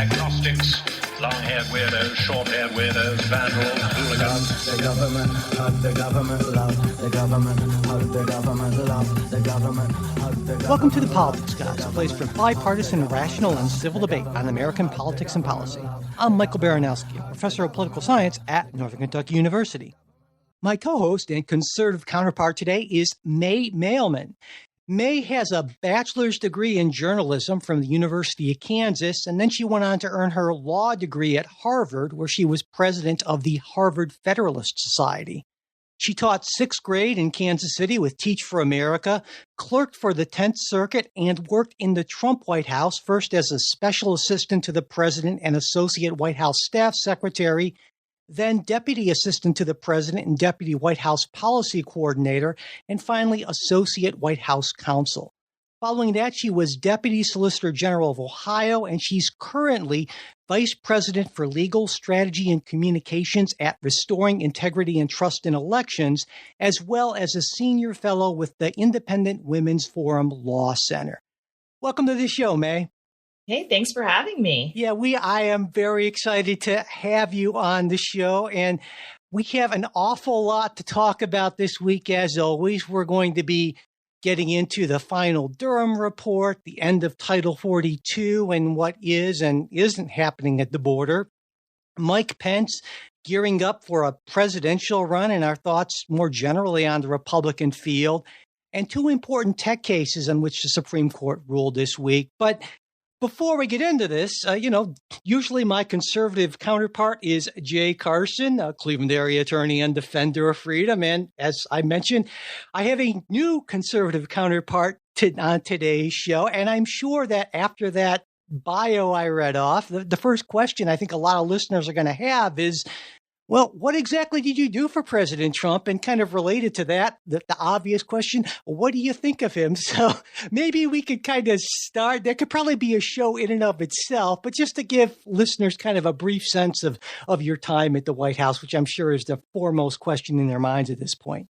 agnostics, long-haired weirdos, short-haired weirdos, vandals, hooligans. The government, hug the government, love the government, hug the government, love the government, hug the government. Welcome to The Politics Guys, a place for bipartisan, rational, and civil debate on American politics and policy. I'm Michael Baranowski, a professor of political science at Northern Kentucky University. My co-host and conservative counterpart today is May Mailman. May has a bachelor's degree in journalism from the University of Kansas, and then she went on to earn her law degree at Harvard, where she was president of the Harvard Federalist Society. She taught sixth grade in Kansas City with Teach for America, clerked for the 10th Circuit, and worked in the Trump White House, first as a special assistant to the president and associate White House staff secretary, then deputy assistant to the president and deputy White House policy coordinator, and finally associate White House counsel. Following that, she was deputy solicitor general of Ohio, and she's currently vice president for legal strategy and communications at Restoring Integrity and Trust in Elections, as well as a senior fellow with the Independent Women's Forum Law Center. Welcome to the show, May. Hey, thanks for having me. Yeah, I am very excited to have you on the show, and we have an awful lot to talk about this week. As always, we're going to be getting into the final Durham report, the end of Title 42, and what is and isn't happening at the border. Mike Pence gearing up for a presidential run, and our thoughts more generally on the Republican field, and two important tech cases on which the Supreme Court ruled this week. But before we get into this, usually my conservative counterpart is Jay Carson, a Cleveland area attorney and defender of freedom. And as I mentioned, I have a new conservative counterpart on today's show. And I'm sure that after that bio I read off, the first question I think a lot of listeners are going to have is, well, what exactly did you do for President Trump? And kind of related to that, the obvious question, what do you think of him? So maybe we could kind of start. There could probably be a show in and of itself, but just to give listeners kind of a brief sense of your time at the White House, which I'm sure is the foremost question in their minds at this point.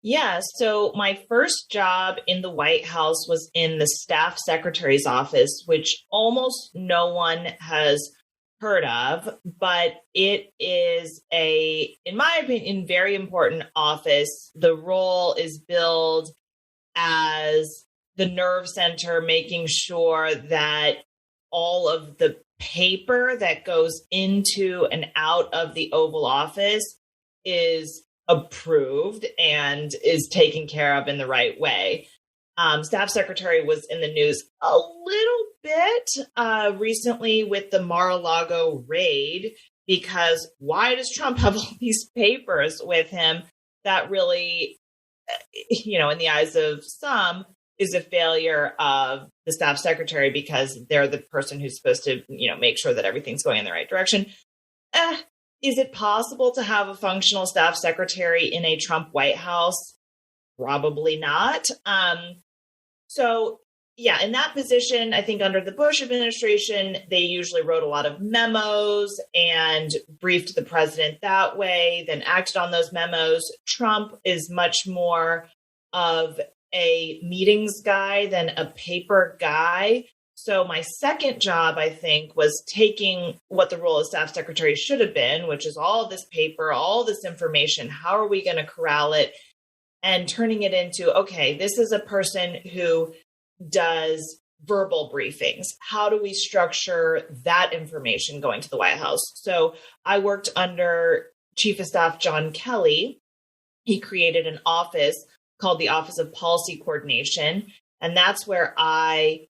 Yeah, so my first job in the White House was in the staff secretary's office, which almost no one has heard of, but it is in my opinion, very important office. The role is billed as the nerve center, making sure that all of the paper that goes into and out of the Oval Office is approved and is taken care of in the right way. Staff secretary was in the news a little bit recently with the Mar-a-Lago raid, because why does Trump have all these papers with him? That really, in the eyes of some, is a failure of the staff secretary, because they're the person who's supposed to, make sure that everything's going in the right direction. Is it possible to have a functional staff secretary in a Trump White House? Probably not. So, yeah, in that position, I think under the Bush administration, they usually wrote a lot of memos and briefed the president that way, then acted on those memos. Trump is much more of a meetings guy than a paper guy. So my second job, I think, was taking what the role of staff secretary should have been, which is all this paper, all this information. How are we going to corral it? And turning it into, okay, this is a person who does verbal briefings. How do we structure that information going to the White House? So I worked under Chief of Staff John Kelly. He created an office called the Office of Policy Coordination. And that's where I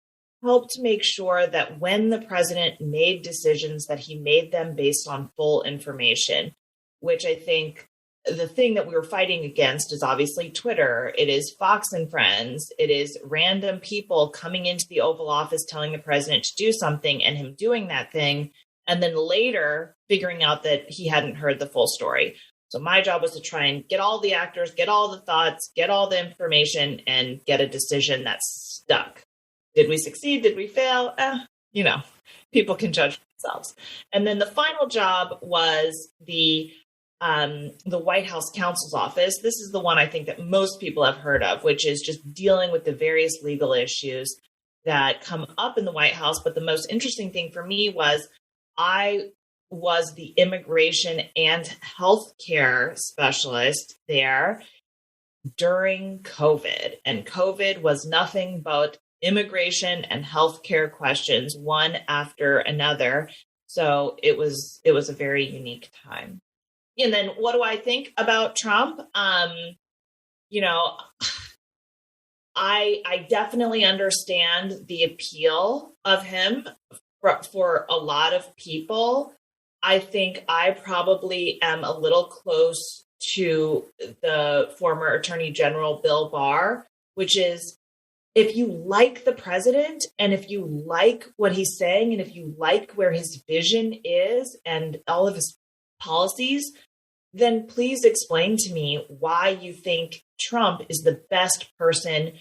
helped make sure that when the president made decisions, that he made them based on full information, which I think the thing that we were fighting against is obviously Twitter. It is Fox and Friends. It is random people coming into the Oval Office telling the president to do something and him doing that thing, and then later figuring out that he hadn't heard the full story. So my job was to try and get all the actors, get all the thoughts, get all the information, and get a decision that stuck. Did we succeed? Did we fail? People can judge themselves. And then the final job was the White House counsel's office. This is the one I think that most people have heard of, which is just dealing with the various legal issues that come up in the White House. But the most interesting thing for me was I was the immigration and healthcare specialist there during COVID, and COVID was nothing but immigration and healthcare questions, one after another. So it was a very unique time. And then what do I think about Trump? You know, I definitely understand the appeal of him for a lot of people. I think I probably am a little close to the former Attorney General Bill Barr, which is, if you like the president and if you like what he's saying and if you like where his vision is and all of his policies, then please explain to me why you think Trump is the best person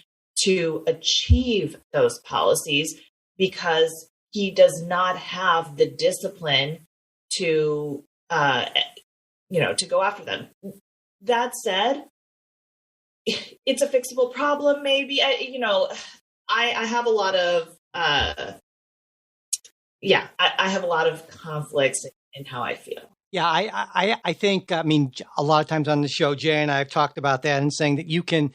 to achieve those policies, because he does not have the discipline to, to go after them. That said, it's a fixable problem. Maybe I have a lot of I have a lot of conflicts in how I feel. Yeah, I think, I mean, a lot of times on the show, Jay and I have talked about that and saying that you can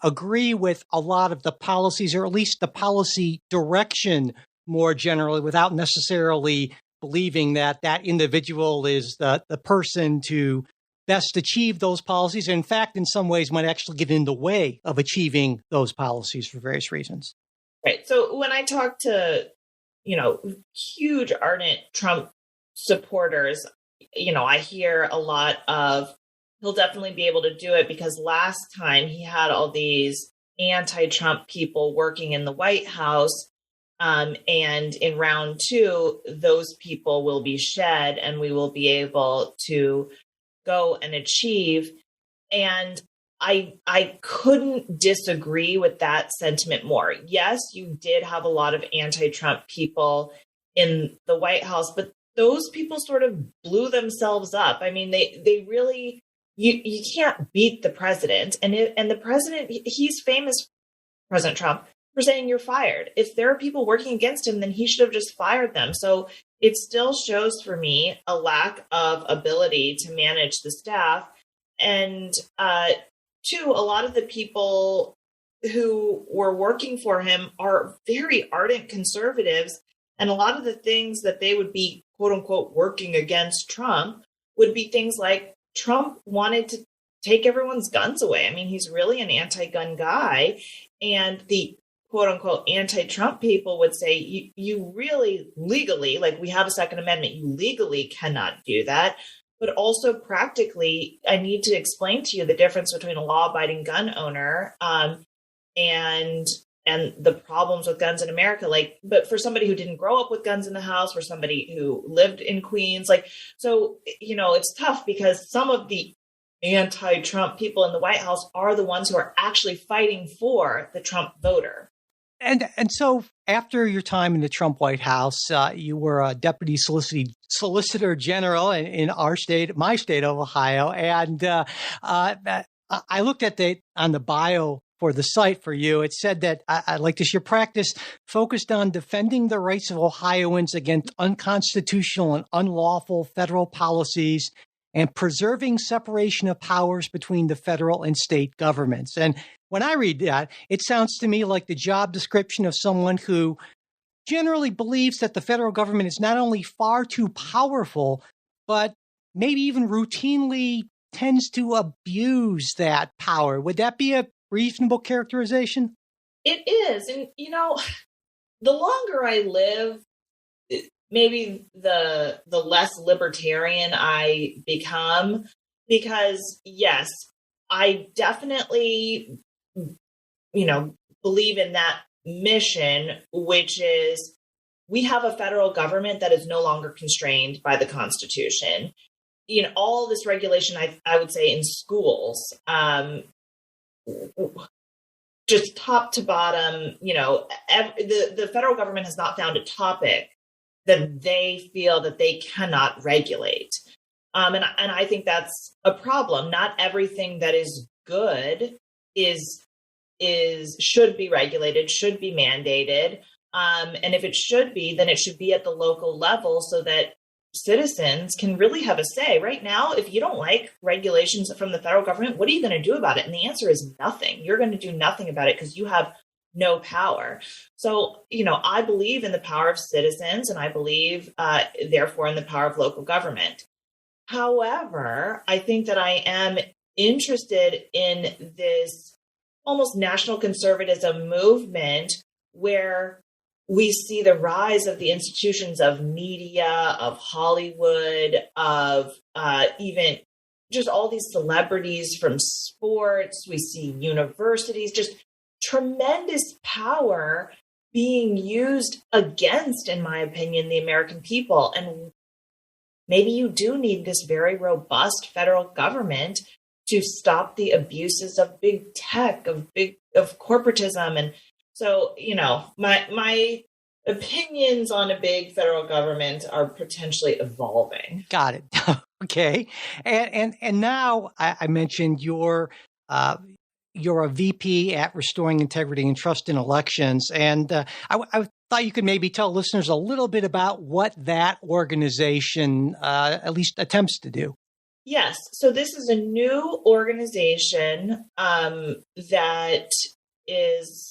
agree with a lot of the policies, or at least the policy direction more generally, without necessarily believing that that individual is the person to best achieve those policies. In fact, in some ways might actually get in the way of achieving those policies for various reasons. Right. So when I talk to, huge ardent Trump supporters, I hear a lot of, he'll definitely be able to do it because last time he had all these anti-Trump people working in the White House. And in round 2, those people will be shed and we will be able to go and achieve. And I couldn't disagree with that sentiment more. Yes, you did have a lot of anti-Trump people in the White House, but those people sort of blew themselves up. I mean, they really, you can't beat the president. And the president, he's famous, President Trump, for saying you're fired. If there are people working against him, then he should have just fired them. So it still shows for me a lack of ability to manage the staff. And 2, a lot of the people who were working for him are very ardent conservatives. And a lot of the things that they would be, quote unquote, working against Trump would be things like Trump wanted to take everyone's guns away. I mean, he's really an anti-gun guy. And the quote unquote anti-Trump people would say, you really legally, like we have a Second Amendment, you legally cannot do that. But also practically, I need to explain to you the difference between a law-abiding gun owner and the problems with guns in America. But for somebody who didn't grow up with guns in the house, for somebody who lived in Queens, so it's tough because some of the anti-Trump people in the White House are the ones who are actually fighting for the Trump voter. And so after your time in the Trump White House, you were a deputy solicitor general in my state of Ohio. And I looked at on the bio for the site for you. It said that, I like this, your practice focused on defending the rights of Ohioans against unconstitutional and unlawful federal policies and preserving separation of powers between the federal and state governments. And when I read that, it sounds to me like the job description of someone who generally believes that the federal government is not only far too powerful, but maybe even routinely tends to abuse that power. Would that be a reasonable characterization? It is. And, the longer I live, maybe the less libertarian I become, because yes, I definitely, believe in that mission, which is we have a federal government that is no longer constrained by the Constitution. All this regulation, I would say in schools, just top to bottom, the federal government has not found a topic that they feel that they cannot regulate. And I think that's a problem. Not everything that is good should be regulated, should be mandated. And if it should be, then it should be at the local level so that citizens can really have a say. Right now, if you don't like regulations from the federal government, what are you going to do about it? And the answer is nothing. You're going to do nothing about it because you have no power. So, I believe in the power of citizens, and I believe, therefore, in the power of local government. However, I think that I am interested in this almost national conservatism movement where we see the rise of the institutions of media, of Hollywood, of even just all these celebrities from sports. We see universities, just tremendous power being used against, in my opinion, the American people. And maybe you do need this very robust federal government to stop the abuses of big tech, of corporatism. And so, my opinions on a big federal government are potentially evolving. Got it. Okay. And now I mentioned you're a VP at Restoring Integrity and Trust in Elections. And I thought you could maybe tell listeners a little bit about what that organization at least attempts to do. Yes. So this is a new organization that is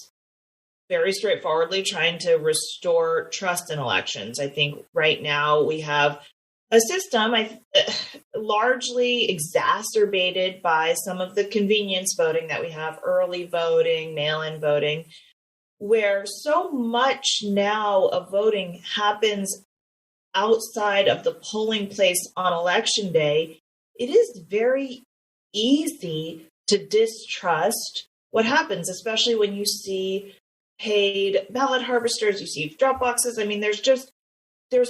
very straightforwardly trying to restore trust in elections. I think right now we have a system largely exacerbated by some of the convenience voting that we have, early voting, mail-in voting, where so much now of voting happens outside of the polling place on election day. It is very easy to distrust what happens, especially when you see paid ballot harvesters, you see drop boxes. I mean, there's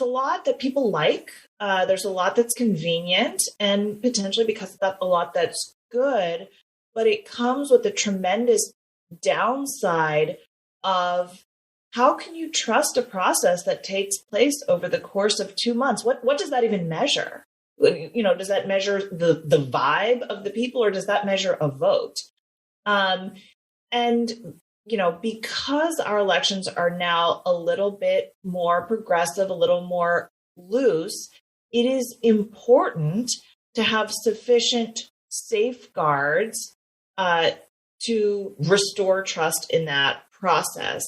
a lot that people like. There's a lot that's convenient, and potentially because of that, a lot that's good, but it comes with a tremendous downside of how can you trust a process that takes place over the course of 2 months? What does that even measure? Does that measure the vibe of the people, or does that measure a vote? Because our elections are now a little bit more progressive, a little more loose, it is important to have sufficient safeguards to restore trust in that process.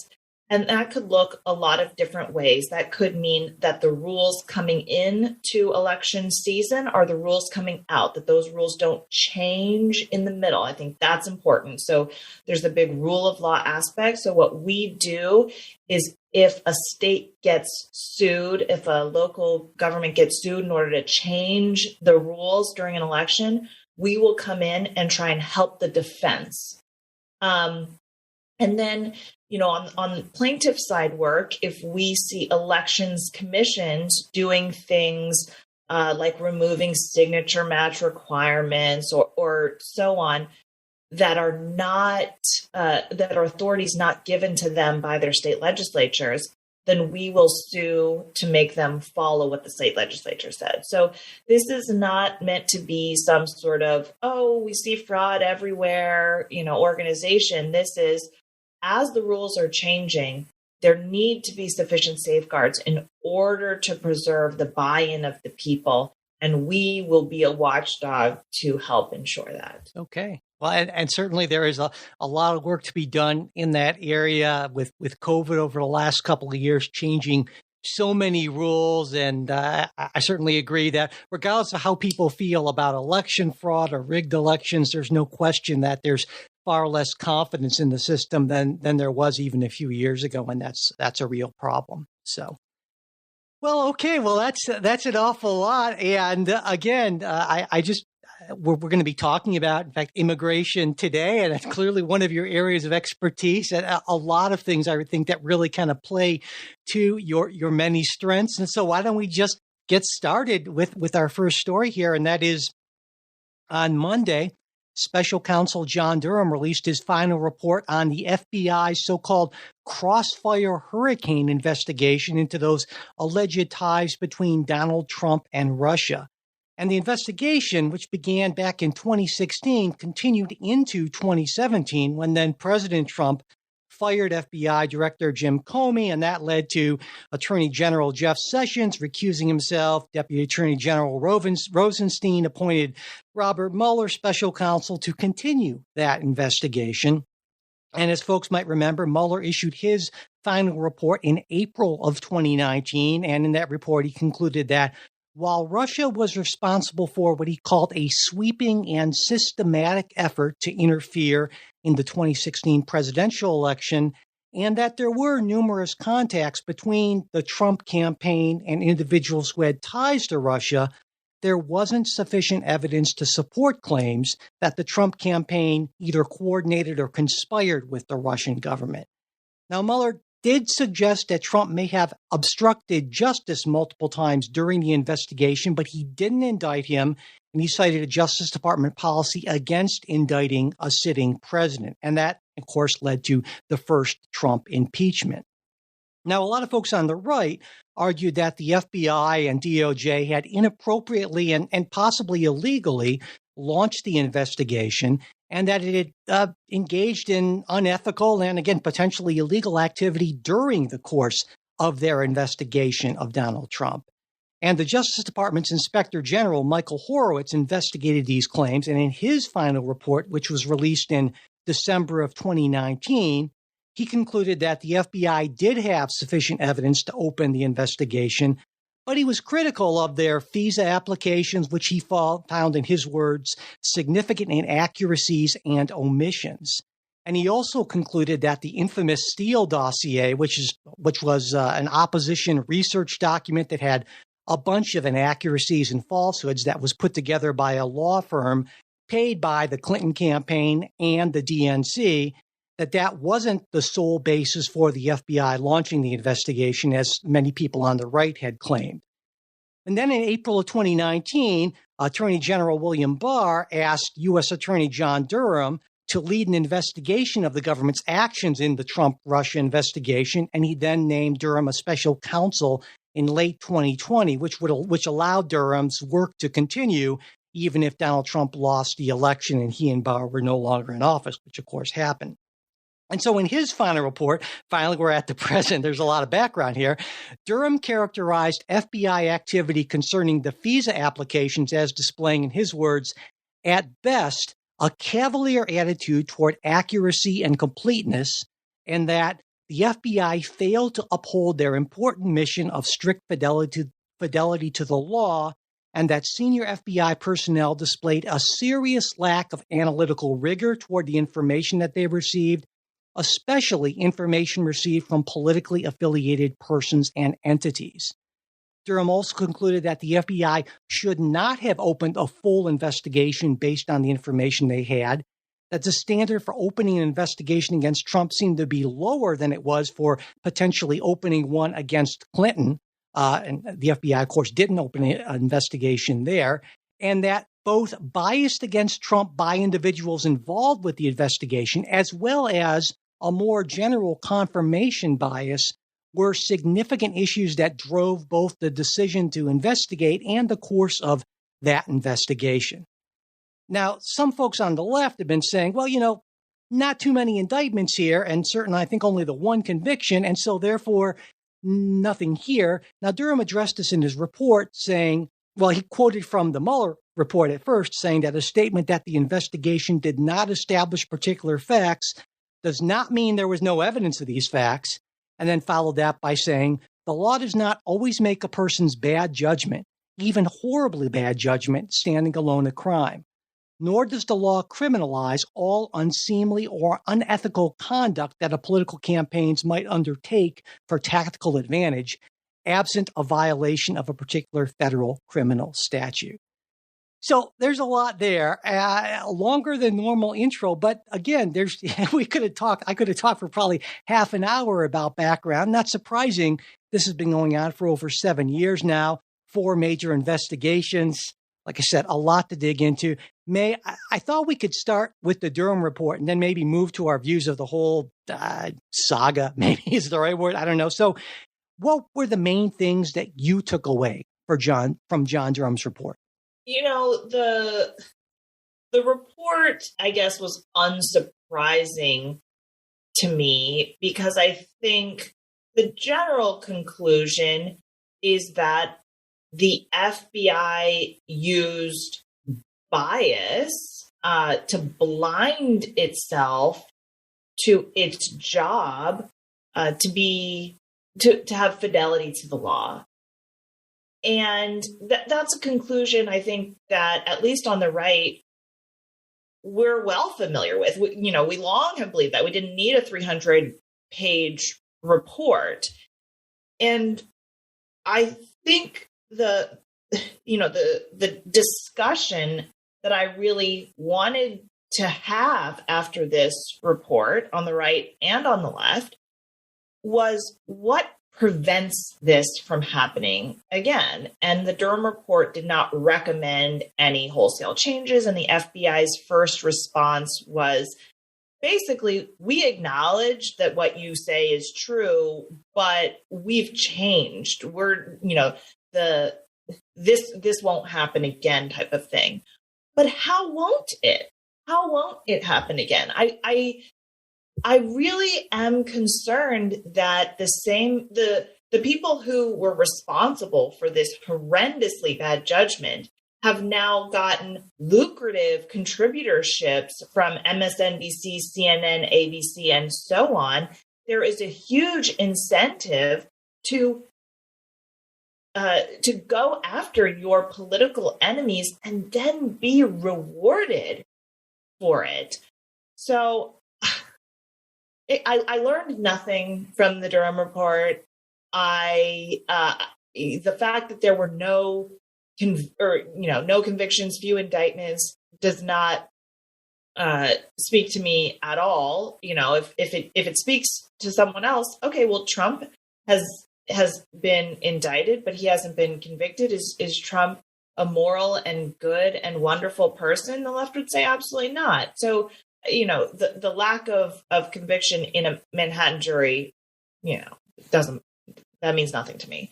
And that could look a lot of different ways. That could mean that the rules coming into election season are the rules coming out, that those rules don't change in the middle. I think that's important. So there's the big rule of law aspect. So what we do is if a state gets sued, if a local government gets sued in order to change the rules during an election, we will come in and try and help the defense. And then, on plaintiff side work, if we see elections commissions doing things like removing signature match requirements or so on that are not that are authorities not given to them by their state legislatures, then we will sue to make them follow what the state legislature said. So this is not meant to be some sort of, we see fraud everywhere, organization. This is, as the rules are changing, there need to be sufficient safeguards in order to preserve the buy-in of the people. And we will be a watchdog to help ensure that. Okay. Well, and certainly there is a lot of work to be done in that area with COVID over the last couple of years, changing so many rules. And I certainly agree that regardless of how people feel about election fraud or rigged elections, there's no question that there's far less confidence in the system than there was even a few years ago. And that's a real problem. So. Well, okay. Well, that's an awful lot. And again, we're going to be talking about, in fact, immigration today. And it's clearly one of your areas of expertise, and a lot of things I would think that really kind of play to your many strengths. And so why don't we just get started with our first story here? And that is on Monday, Special Counsel John Durham released his final report on the FBI's so-called Crossfire Hurricane investigation into those alleged ties between Donald Trump and Russia. And the investigation, which began back in 2016, continued into 2017 when then President Trump fired FBI Director Jim Comey, and that led to Attorney General Jeff Sessions recusing himself. Deputy Attorney General Rosenstein appointed Robert Mueller special counsel to continue that investigation. And as folks might remember, Mueller issued his final report in April of 2019. And in that report, he concluded that while Russia was responsible for what he called a sweeping and systematic effort to interfere in the 2016 presidential election, and that there were numerous contacts between the Trump campaign and individuals who had ties to Russia, there wasn't sufficient evidence to support claims that the Trump campaign either coordinated or conspired with the Russian government. Now, Mueller did suggest that Trump may have obstructed justice multiple times during the investigation, but he didn't indict him, and he cited a Justice Department policy against indicting a sitting president. And that, of course, led to the first Trump impeachment. Now, a lot of folks on the right argued that the FBI and DOJ had inappropriately and possibly illegally launched the investigation, and that it had engaged in unethical and, again, potentially illegal activity during the course of their investigation of Donald Trump. And the Justice Department's Inspector General, Michael Horowitz, investigated these claims, and in his final report, which was released in December of 2019, he concluded that the FBI did have sufficient evidence to open the investigation, but he was critical of their FISA applications, which he found, in his words, significant inaccuracies and omissions. And he also concluded that the infamous Steele dossier, which was an opposition research document that had a bunch of inaccuracies and falsehoods that was put together by a law firm paid by the Clinton campaign and the DNC, that wasn't the sole basis for the FBI launching the investigation, as many people on the right had claimed. And then in April of 2019, Attorney General William Barr asked U.S. Attorney John Durham to lead an investigation of the government's actions in the Trump-Russia investigation, and he then named Durham a special counsel in late 2020, which allowed Durham's work to continue even if Donald Trump lost the election and he and Barr were no longer in office, which of course happened. And so in his final report, finally we're at the present, there's a lot of background here, Durham characterized FBI activity concerning the FISA applications as displaying, in his words, at best, a cavalier attitude toward accuracy and completeness, and that the FBI failed to uphold their important mission of strict fidelity to the law, and that senior FBI personnel displayed a serious lack of analytical rigor toward the information that they received, especially information received from politically affiliated persons and entities. Durham also concluded that the FBI should not have opened a full investigation based on the information they had, that the standard for opening an investigation against Trump seemed to be lower than it was for potentially opening one against Clinton, and the FBI, of course, didn't open an investigation there, and that both biased against Trump by individuals involved with the investigation, as well as a more general confirmation bias, were significant issues that drove both the decision to investigate and the course of that investigation. Now, some folks on the left have been saying, well, not too many indictments here, and certainly I think only the one conviction, and so therefore nothing here. Now, Durham addressed this in his report saying, well, he quoted from the Mueller report at first, saying that a statement that the investigation did not establish particular facts does not mean there was no evidence of these facts, and then followed that by saying, the law does not always make a person's bad judgment, even horribly bad judgment, standing alone a crime. Nor does the law criminalize all unseemly or unethical conduct that a political campaigns might undertake for tactical advantage, absent a violation of a particular federal criminal statute. So there's a lot there, longer than normal intro. But again, I could have talked for probably half an hour about background. Not surprising. This has been going on for over 7 years now, 4 major investigations. Like I said, a lot to dig into. I thought we could start with the Durham report and then maybe move to our views of the whole saga, maybe is the right word. I don't know. So what were the main things that you took away from John Durham's report? The report, I guess, was unsurprising to me because I think the general conclusion is that the FBI used bias to blind itself to its job to have fidelity to the law. And that's a conclusion I think that, at least on the right, we're well familiar with. We long have believed that we didn't need a 300-page report. And I think the discussion that I really wanted to have after this report, on the right and on the left, was what prevents this from happening again. And the Durham report did not recommend any wholesale changes. And the FBI's first response was basically, we acknowledge that what you say is true, but we've changed. This won't happen again type of thing. But how won't it? How won't it happen again? I really am concerned that the people who were responsible for this horrendously bad judgment have now gotten lucrative contributorships from MSNBC, CNN, ABC, and so on. There is a huge incentive to go after your political enemies and then be rewarded for it. So I learned nothing from the Durham report. The fact that there were no convictions, few indictments, does not speak to me at all. If it speaks to someone else, okay, well, Trump has been indicted, but he hasn't been convicted. Is Trump a moral and good and wonderful person? The left would say absolutely not. So, the lack of conviction in a Manhattan jury, that means nothing to me.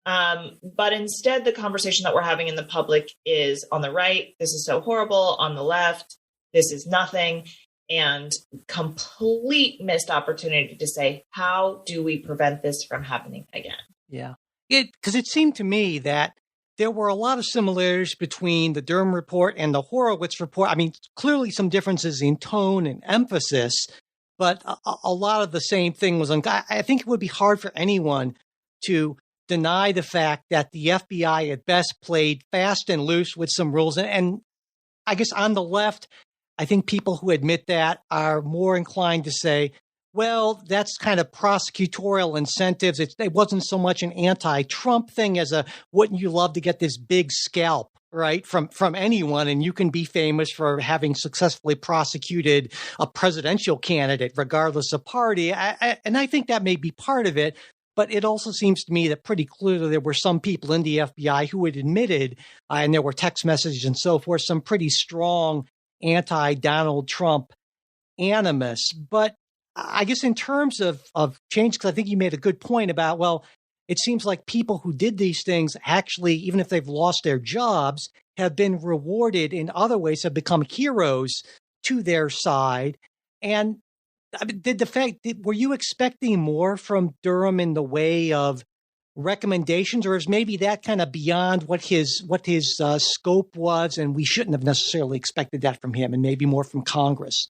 But instead, the conversation that we're having in the public is, on the right, this is so horrible. On the left, this is nothing. And complete missed opportunity to say, how do we prevent this from happening again? Yeah. Because it seemed to me that there were a lot of similarities between the Durham report and the Horowitz report. I mean, clearly some differences in tone and emphasis, but a lot of the same thing was I think it would be hard for anyone to deny the fact that the FBI at best played fast and loose with some rules. And I guess on the left, I think people who admit that are more inclined to say, well, that's kind of prosecutorial incentives. It wasn't so much an anti-Trump thing as a, wouldn't you love to get this big scalp, right, from anyone, and you can be famous for having successfully prosecuted a presidential candidate, regardless of party. And I think that may be part of it. But it also seems to me that pretty clearly there were some people in the FBI who had admitted, and there were text messages and so forth, some pretty strong anti-Donald Trump animus. But I guess in terms of change, because I think you made a good point about, well, it seems like people who did these things actually, even if they've lost their jobs, have been rewarded in other ways, have become heroes to their side. And I mean, were you expecting more from Durham in the way of recommendations, or is maybe that kind of beyond what his scope was, and we shouldn't have necessarily expected that from him, and maybe more from Congress?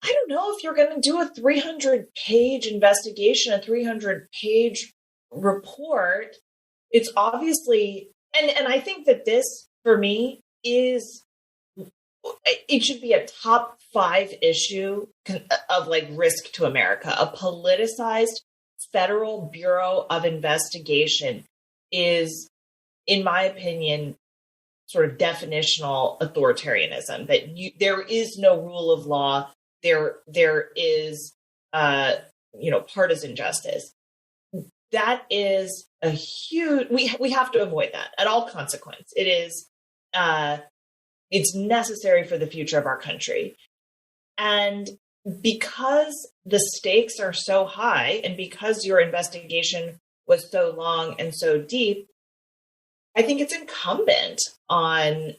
I don't know if you're going to do a 300-page investigation, a 300-page report. It's obviously, and I think that this, for me, it should be a top 5 issue of risk to America. A politicized Federal Bureau of Investigation is, in my opinion, sort of definitional authoritarianism, that there is no rule of law. There is, partisan justice. That is a huge. We have to avoid that at all consequence. It is. It's necessary for the future of our country, and because the stakes are so high, and because your investigation was so long and so deep, I think it's incumbent on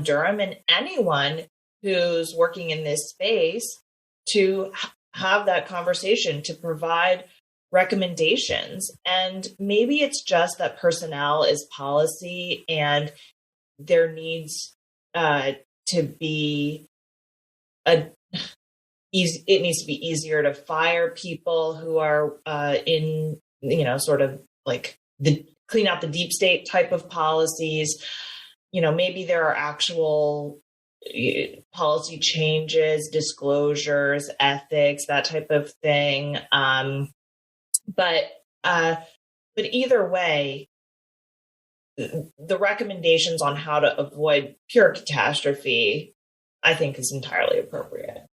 Durham and anyone who's working in this space to have that conversation, to provide recommendations. And maybe it's just that personnel is policy, and there needs to be it needs to be easier to fire people who are in, sort of like the clean out the deep state type of policies. Maybe there are actual policy changes, disclosures, ethics, that type of thing. But either way, the recommendations on how to avoid pure catastrophe, I think, is entirely appropriate.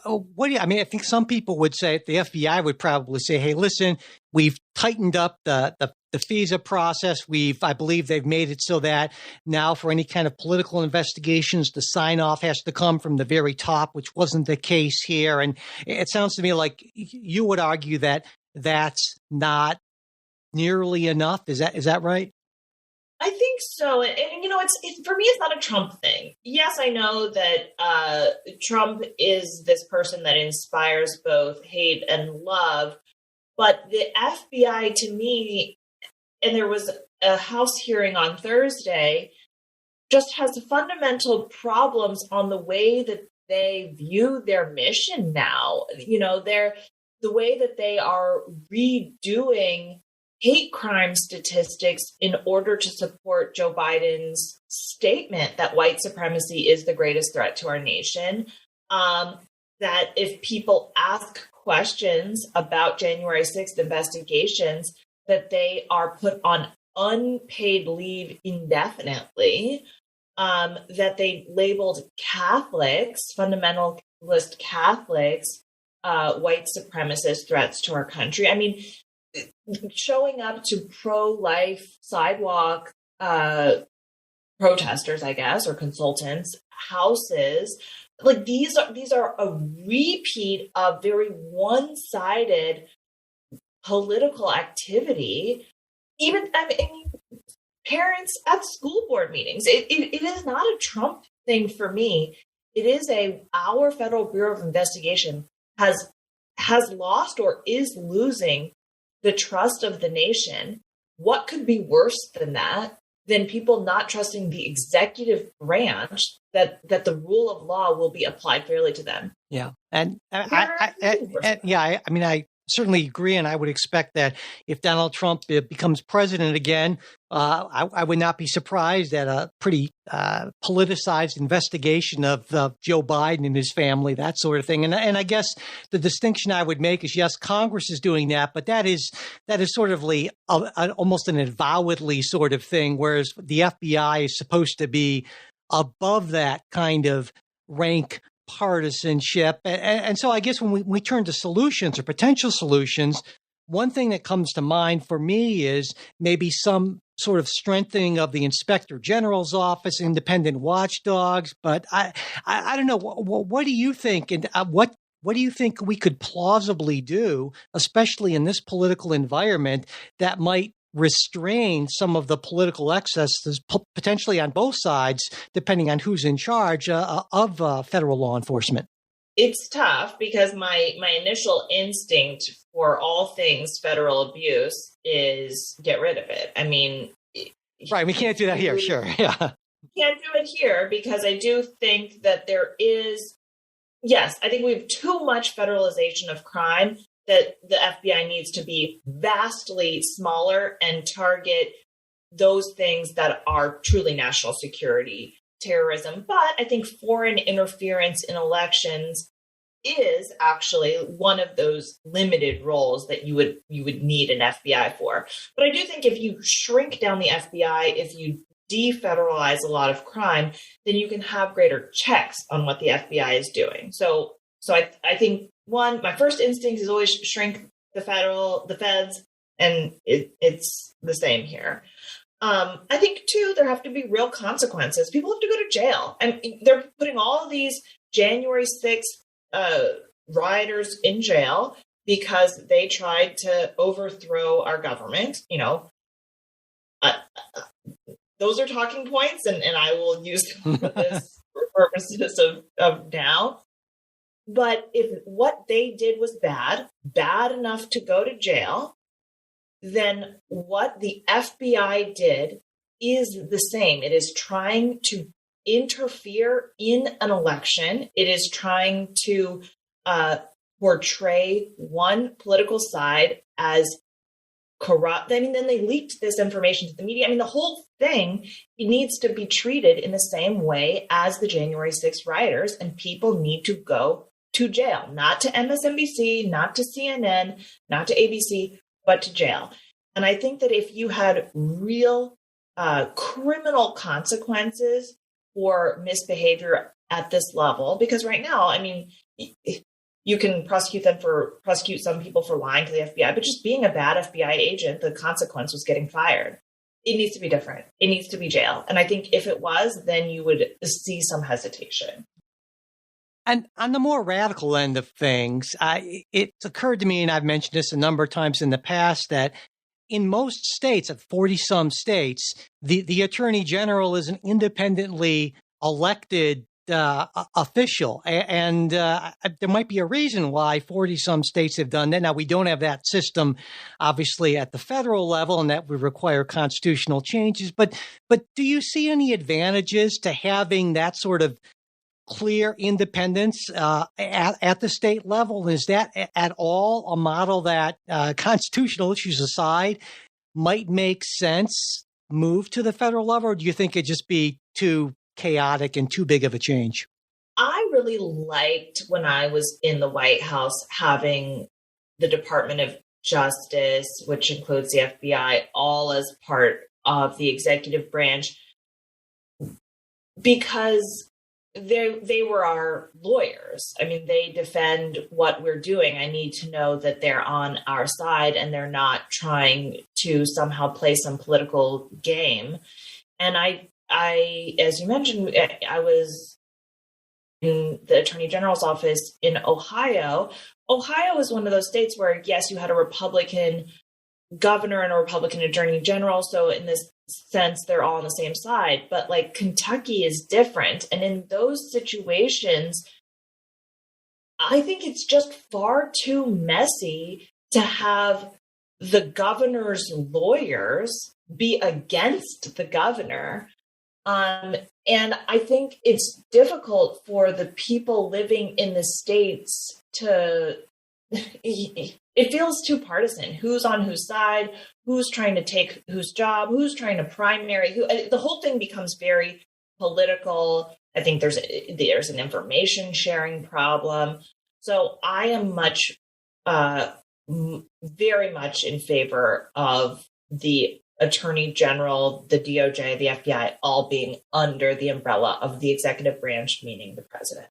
I think some people would say, the FBI would probably say, hey, listen, we've tightened up the FISA process. I believe they've made it so that now for any kind of political investigations, the sign off has to come from the very top, which wasn't the case here. And it sounds to me like you would argue that that's not nearly enough. Is that right? I think so. And it's for me, it's not a Trump thing. Yes, I know that Trump is this person that inspires both hate and love. But the FBI, to me, and there was a House hearing on Thursday, just has fundamental problems on the way that they view their mission now. The way that they are redoing hate crime statistics in order to support Joe Biden's statement that white supremacy is the greatest threat to our nation. That if people ask questions about January 6th investigations, that they are put on unpaid leave indefinitely, that they labeled Catholics, fundamentalist Catholics, white supremacist threats to our country. I mean, showing up to pro-life sidewalk protesters, I guess, or consultants, houses, like these are a repeat of very one-sided political activity. Even, parents at school board meetings. It is not a Trump thing for me. It is our Federal Bureau of Investigation has lost or is losing the trust of the nation. What could be worse than that? Than people not trusting the executive branch that the rule of law will be applied fairly to them. Yeah, and I certainly agree, and I would expect that if Donald Trump becomes president again, I would not be surprised at a pretty politicized investigation of Joe Biden and his family, that sort of thing. And I guess the distinction I would make is, yes, Congress is doing that, but that is sort of almost an avowedly sort of thing, whereas the FBI is supposed to be above that kind of rank partisanship. And so I guess when we turn to solutions or potential solutions, one thing that comes to mind for me is maybe some sort of strengthening of the Inspector General's office, independent watchdogs. But I don't know. What do you think? And what do you think we could plausibly do, especially in this political environment, that might restrain some of the political excesses, potentially on both sides, depending on who's in charge of federal law enforcement? It's tough because my initial instinct for all things federal abuse is get rid of it. I mean, right. We can't do that here. Sure. Yeah. Can't do it here because I do think that there is, yes, I think we have too much federalization of crime, that the FBI needs to be vastly smaller and target those things that are truly national security, terrorism. But I think foreign interference in elections is actually one of those limited roles that you would need an FBI for. But I do think if you shrink down the FBI, if you defederalize a lot of crime, then you can have greater checks on what the FBI is doing. So I think, one, my first instinct is always shrink the feds, and it's the same here. I think, two, there have to be real consequences. People have to go to jail. And they're putting all of these January 6th rioters in jail because they tried to overthrow our government. Those are talking points, and I will use them for this for purposes of now. But if what they did was bad enough to go to jail, then what the FBI did is the same. It is trying to interfere in an election. It is trying to portray one political side as corrupt. I mean, then they leaked this information to the media. I mean, the whole thing needs to be treated in the same way as the January 6th rioters, and people need to go to jail, not to MSNBC, not to CNN, not to ABC, but to jail. And I think that if you had real criminal consequences for misbehavior at this level, because right now, I mean, you can prosecute some people for lying to the FBI, but just being a bad FBI agent, the consequence was getting fired. It needs to be different. It needs to be jail. And I think if it was, then you would see some hesitation. And on the more radical end of things, it's occurred to me, and I've mentioned this a number of times in the past, that in most states, at 40-some states, the attorney general is an independently elected official. And there might be a reason why 40-some states have done that. Now, we don't have that system, obviously, at the federal level, and that would require constitutional changes. But do you see any advantages to having that sort of clear independence at the state level? Is that at all a model that, constitutional issues aside, might make sense move to the federal level, or do you think it'd just be too chaotic and too big of a change? I really liked, when I was in the White House, having the Department of Justice, which includes the FBI, all as part of the executive branch, because they were our lawyers. I mean, they defend what we're doing. I need to know that they're on our side and they're not trying to somehow play some political game. And I, as you mentioned, I was in the Attorney General's office in Ohio. Ohio is one of those states where, yes, you had a Republican governor and a Republican attorney general. So in this sense, they're all on the same side. But like Kentucky is different. And in those situations, I think it's just far too messy to have the governor's lawyers be against the governor. And I think it's difficult for the people living in the states to, it feels too partisan. Who's on whose side, who's trying to take whose job, who's trying to primary, the whole thing becomes very political. I think there's an information sharing problem. So I am very much in favor of the Attorney General, the DOJ, the FBI, all being under the umbrella of the executive branch, meaning the president.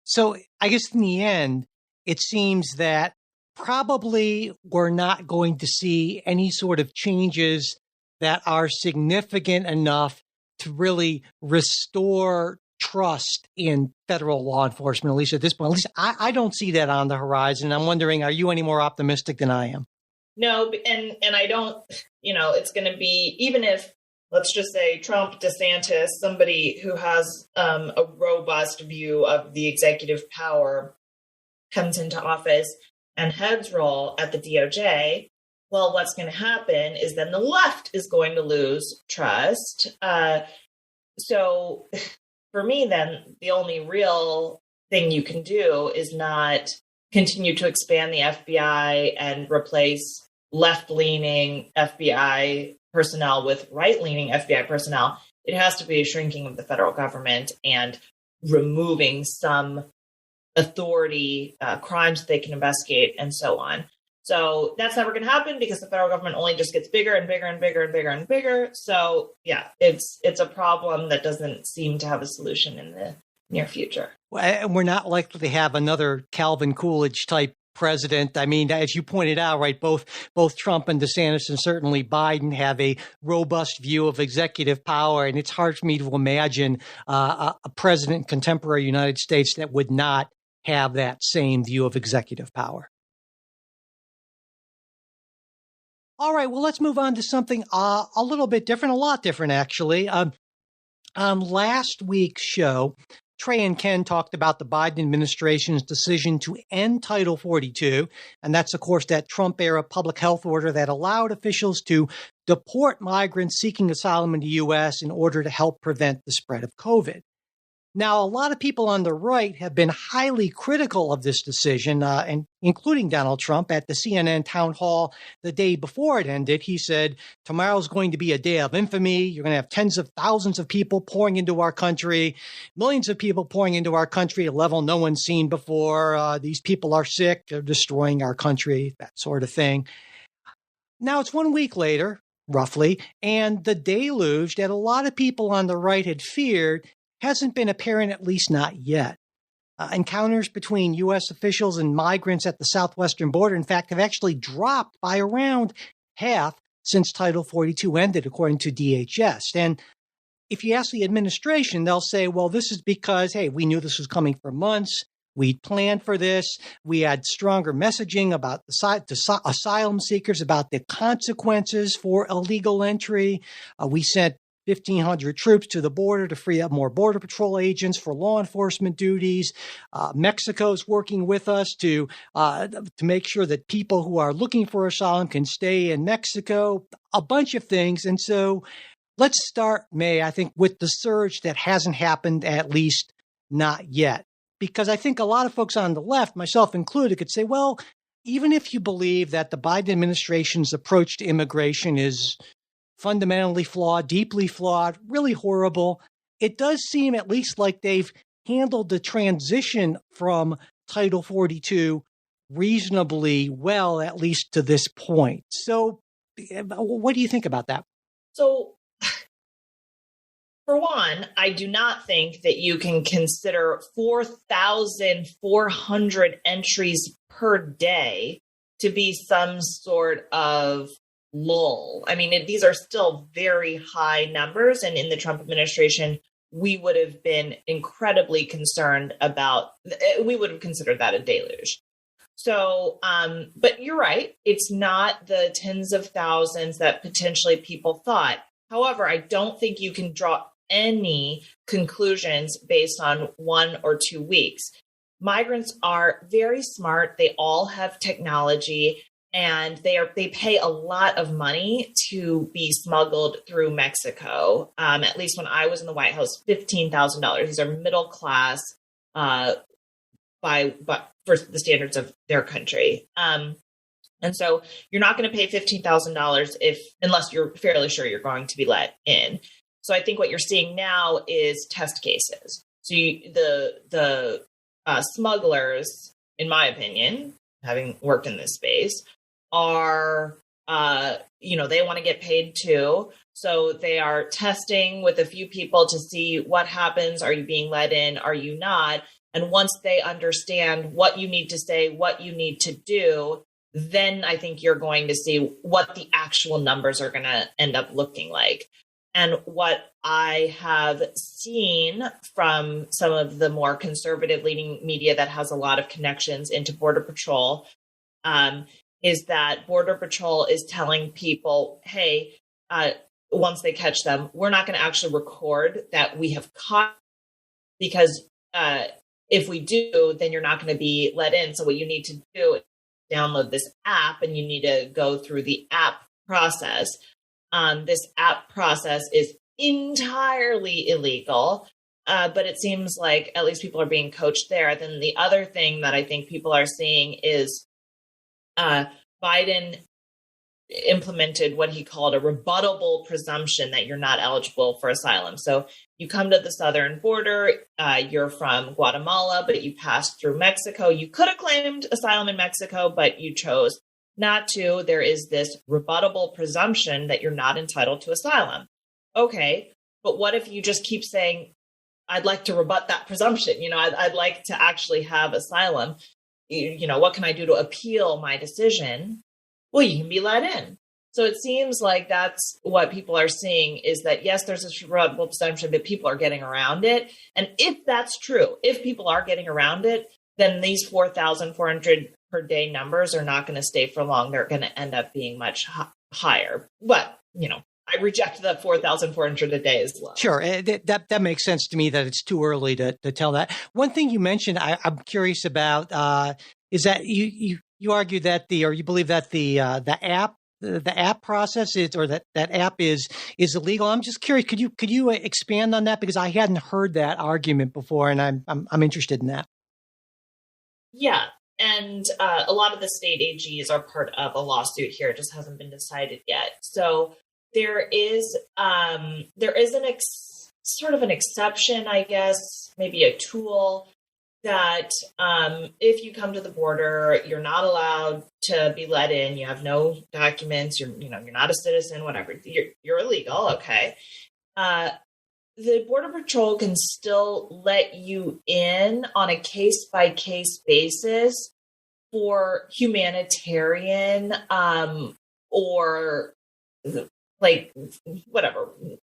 So I guess in the end, it seems that probably we're not going to see any sort of changes that are significant enough to really restore trust in federal law enforcement, at least at this point. At least I don't see that on the horizon. I'm wondering, are you any more optimistic than I am? No, and I don't, it's going to be, even if, let's just say Trump, DeSantis, somebody who has a robust view of the executive power comes into office and heads roll at the DOJ, well, what's going to happen is then the left is going to lose trust. So for me, then the only real thing you can do is not continue to expand the FBI and replace left-leaning FBI personnel with right-leaning FBI personnel. It has to be a shrinking of the federal government and removing some authority, crimes they can investigate, and so on. So that's never going to happen because the federal government only just gets bigger and bigger and bigger and bigger and bigger. So yeah, it's a problem that doesn't seem to have a solution in the near future. And we're not likely to have another Calvin Coolidge type president. I mean, as you pointed out, right, both Trump and DeSantis and certainly Biden have a robust view of executive power. And it's hard for me to imagine a president in contemporary United States that would not have that same view of executive power. All right, well, let's move on to something a little bit different, a lot different, actually. On last week's show, Trey and Ken talked about the Biden administration's decision to end Title 42. And that's, of course, that Trump-era public health order that allowed officials to deport migrants seeking asylum in the U.S. in order to help prevent the spread of COVID. Now, a lot of people on the right have been highly critical of this decision, and including Donald Trump. At the CNN town hall the day before it ended, he said, tomorrow's going to be a day of infamy. You're going to have tens of thousands of people pouring into our country, millions of people pouring into our country at a level no one's seen before. These people are sick. They're destroying our country, that sort of thing. Now, it's 1 week later, roughly, and the deluge that a lot of people on the right had feared hasn't been apparent, at least not yet. Encounters between U.S. officials and migrants at the southwestern border, in fact, have actually dropped by around half since Title 42 ended, according to DHS. And if you ask the administration, they'll say, well, this is because, hey, we knew this was coming for months. We planned for this. We had stronger messaging about the asylum seekers, about the consequences for illegal entry. We sent 1,500 troops to the border to free up more Border Patrol agents for law enforcement duties. Mexico's working with us to make sure that people who are looking for asylum can stay in Mexico, a bunch of things. And so let's start, May, I think, with the surge that hasn't happened, at least not yet. Because I think a lot of folks on the left, myself included, could say, well, even if you believe that the Biden administration's approach to immigration is fundamentally flawed, deeply flawed, really horrible, it does seem at least like they've handled the transition from Title 42 reasonably well, at least to this point. So what do you think about that? So, for one, I do not think that you can consider 4,400 entries per day to be some sort of lull. I mean, these are still very high numbers. And in the Trump administration, we would have been incredibly concerned we would have considered that a deluge. So, but you're right. It's not the tens of thousands that potentially people thought. However, I don't think you can draw any conclusions based on 1 or 2 weeks. Migrants are very smart. They all have technology. And they pay a lot of money to be smuggled through Mexico. At least when I was in the White House, $15,000. These are middle class for the standards of their country. And so you're not going to pay $15,000 unless you're fairly sure you're going to be let in. So I think what you're seeing now is test cases. So the smugglers, in my opinion, having worked in this space, are, they want to get paid too. So they are testing with a few people to see what happens. Are you being let in? Are you not? And once they understand what you need to say, what you need to do, then I think you're going to see what the actual numbers are going to end up looking like. And what I have seen from some of the more conservative leading media that has a lot of connections into Border Patrol, is that Border Patrol is telling people, hey, once they catch them, we're not going to actually record that we have caught, because if we do, then you're not going to be let in. So what you need to do is download this app, and you need to go through the app process. This app process is entirely illegal, but it seems like at least people are being coached there. Then the other thing that I think people are seeing is Biden implemented what he called a rebuttable presumption that you're not eligible for asylum. So you come to the southern border, you're from Guatemala, but you passed through Mexico. You could have claimed asylum in Mexico, but you chose not to. There is this rebuttable presumption that you're not entitled to asylum. Okay, but what if you just keep saying, I'd like to rebut that presumption? I'd like to actually have asylum. What can I do to appeal my decision? Well, you can be let in. So it seems like that's what people are seeing, is that, yes, there's this rebuttable presumption, but people are getting around it. And if that's true, if people are getting around it, then these 4,400 per day numbers are not going to stay for long. They're going to end up being much higher. But, I reject the 4,400 a day as well. Sure. That makes sense to me that it's too early to tell that. One thing you mentioned, I'm curious about, is that you argue that or you believe that the app process is, or that app is illegal. I'm just curious. Could you expand on that? Because I hadn't heard that argument before, and I'm interested in that. Yeah. And a lot of the state AGs are part of a lawsuit here. It just hasn't been decided yet. So there is sort of an exception, I guess, maybe a tool that if you come to the border, you're not allowed to be let in. You have no documents. You're not a citizen. Whatever. You're illegal. Okay. The Border Patrol can still let you in on a case-by-case basis for humanitarian or like whatever,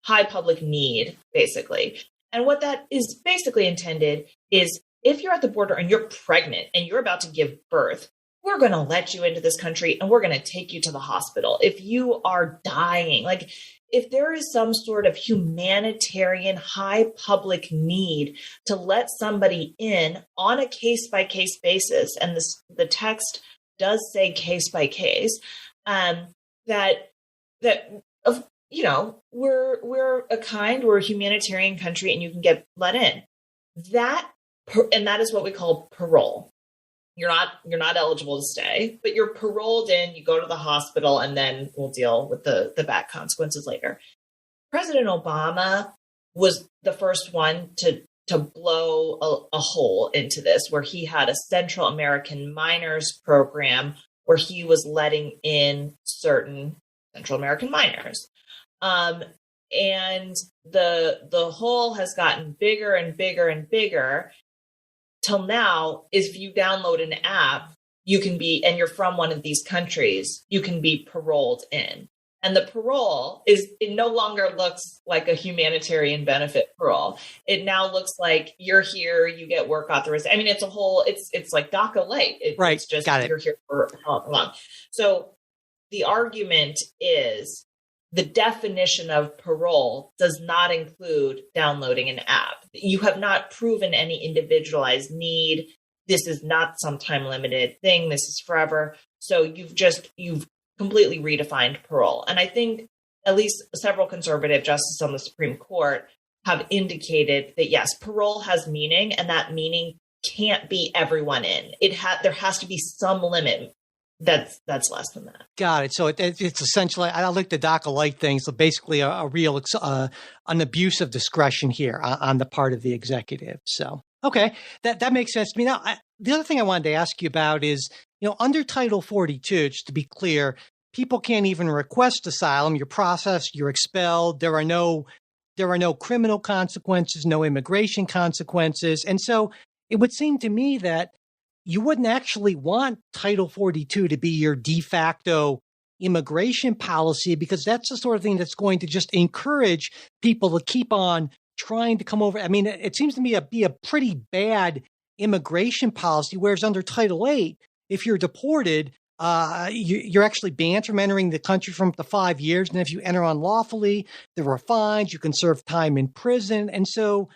high public need, basically. And what that is basically intended is if you're at the border and you're pregnant and you're about to give birth, we're going to let you into this country and we're going to take you to the hospital. If you are dying, like if there is some sort of humanitarian high public need to let somebody in on a case by case basis, and the text does say case by case, we're a humanitarian country and you can get let in. And that is what we call parole. You're not eligible to stay, but you're paroled in, you go to the hospital, and then we'll deal with the bad consequences later. President Obama was the first one to blow a hole into this, where he had a Central American minors program where he was letting in certain Central American minors. And the hole has gotten bigger and bigger and bigger. Till now, if you download an app, you can be, and you're from one of these countries, you can be paroled in. And the parole it no longer looks like a humanitarian benefit parole. It now looks like you're here, you get work authorization. I mean, it's like DACA light. Right. It's just, Got it. You're here for how long. So the argument is the definition of parole does not include downloading an app. You have not proven any individualized need. This is not some time limited thing. This is forever. So you've completely redefined parole. And I think at least several conservative justices on the Supreme Court have indicated that yes, parole has meaning, and that meaning can't be everyone in. There has to be some limit that's less than that. Got it. So it's essentially, I like the DACA light thing. So basically a real, an abuse of discretion here on the part of the executive. So, okay, that makes sense to me. Now, the other thing I wanted to ask you about is, under Title 42, just to be clear, people can't even request asylum. You're processed, you're expelled. There are no criminal consequences, no immigration consequences. And so it would seem to me that you wouldn't actually want Title 42 to be your de facto immigration policy, because that's the sort of thing that's going to just encourage people to keep on trying to come over. I mean, it seems to me to be a pretty bad immigration policy, whereas under Title 8, if you're deported, you're actually banned from entering the country for up to 5 years. And if you enter unlawfully, there are fines. You can serve time in prison. And so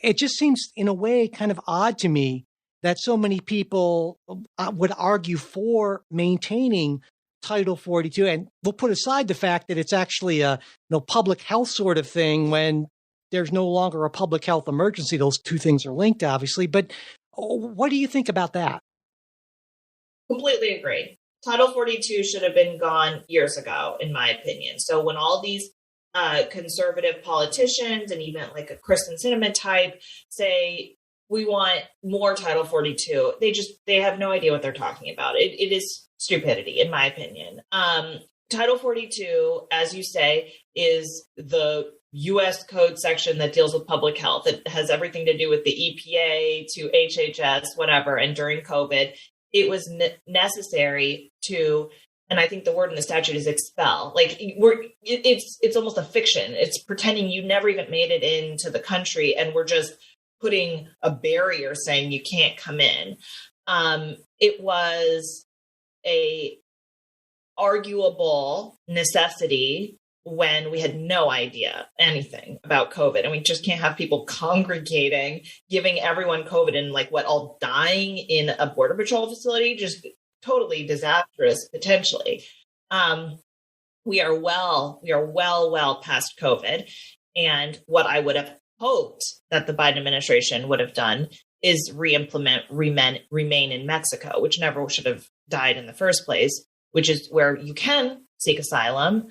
it just seems in a way kind of odd to me that so many people would argue for maintaining Title 42. And we'll put aside the fact that it's actually a public health sort of thing when there's no longer a public health emergency. Those two things are linked, obviously. But what do you think about that? Completely agree. Title 42 should have been gone years ago, in my opinion. So when all these conservative politicians and even like a Kristen Sinema type say, we want more Title 42, they have no idea what they're talking about. It is stupidity, in my opinion. Title 42, as you say, is the U.S. code section that deals with public health. It has everything to do with the EPA to HHS, whatever. And during COVID, it was necessary to, and I think the word in the statute is expel. Like it's almost a fiction. It's pretending you never even made it into the country, and we're just putting a barrier saying you can't come in. It was a arguable necessity when we had no idea anything about COVID. And we just can't have people congregating, giving everyone COVID and all dying in a Border Patrol facility, just totally disastrous potentially. We are well past COVID. And what I would have hoped that the Biden administration would have done is re-implement remain in Mexico, which never should have died in the first place, which is where you can seek asylum.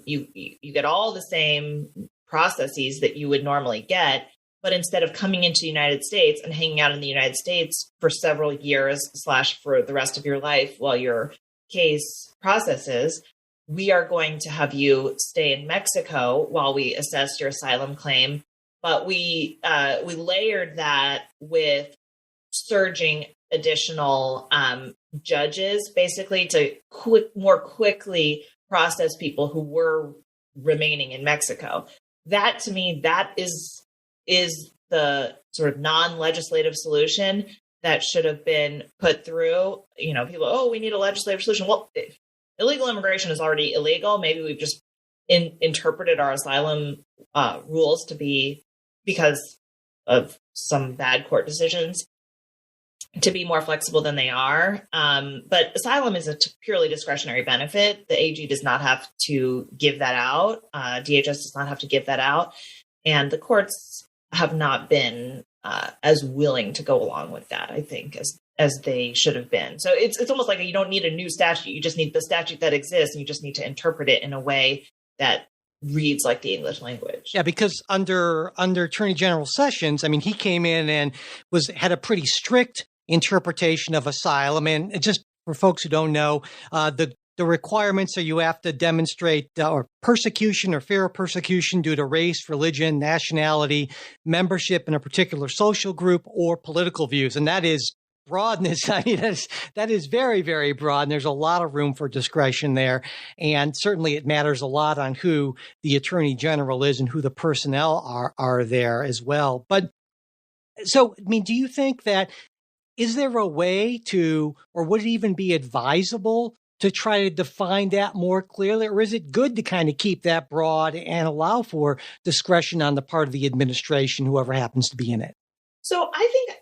You get all the same processes that you would normally get, but instead of coming into the United States and hanging out in the United States for several years / for the rest of your life while your case processes, we are going to have you stay in Mexico while we assess your asylum claim. But we layered that with surging additional judges, basically to more quickly process people who were remaining in Mexico. That, to me, that is the sort of non-legislative solution that should have been put through. People, we need a legislative solution. Well, illegal immigration is already illegal. Maybe we've just interpreted our asylum rules to be, because of some bad court decisions, to be more flexible than they are. But asylum is a purely discretionary benefit. The AG does not have to give that out. DHS does not have to give that out. And the courts have not been as willing to go along with that, I think, as they should have been. So it's almost like you don't need a new statute. You just need the statute that exists, and you just need to interpret it in a way that reads like the English language. Yeah, because under Attorney General Sessions, I mean, he came in and had a pretty strict interpretation of asylum. And just for folks who don't know, the requirements are you have to demonstrate or persecution or fear of persecution due to race, religion, nationality, membership in a particular social group, or political views. And that is broadness. I mean, that is very, very broad. And there's a lot of room for discretion there. And certainly it matters a lot on who the Attorney General is and who the personnel are there as well. But so, I mean, do you think that, is there a way to, or would it even be advisable to try to define that more clearly? Or is it good to kind of keep that broad and allow for discretion on the part of the administration, whoever happens to be in it? So I think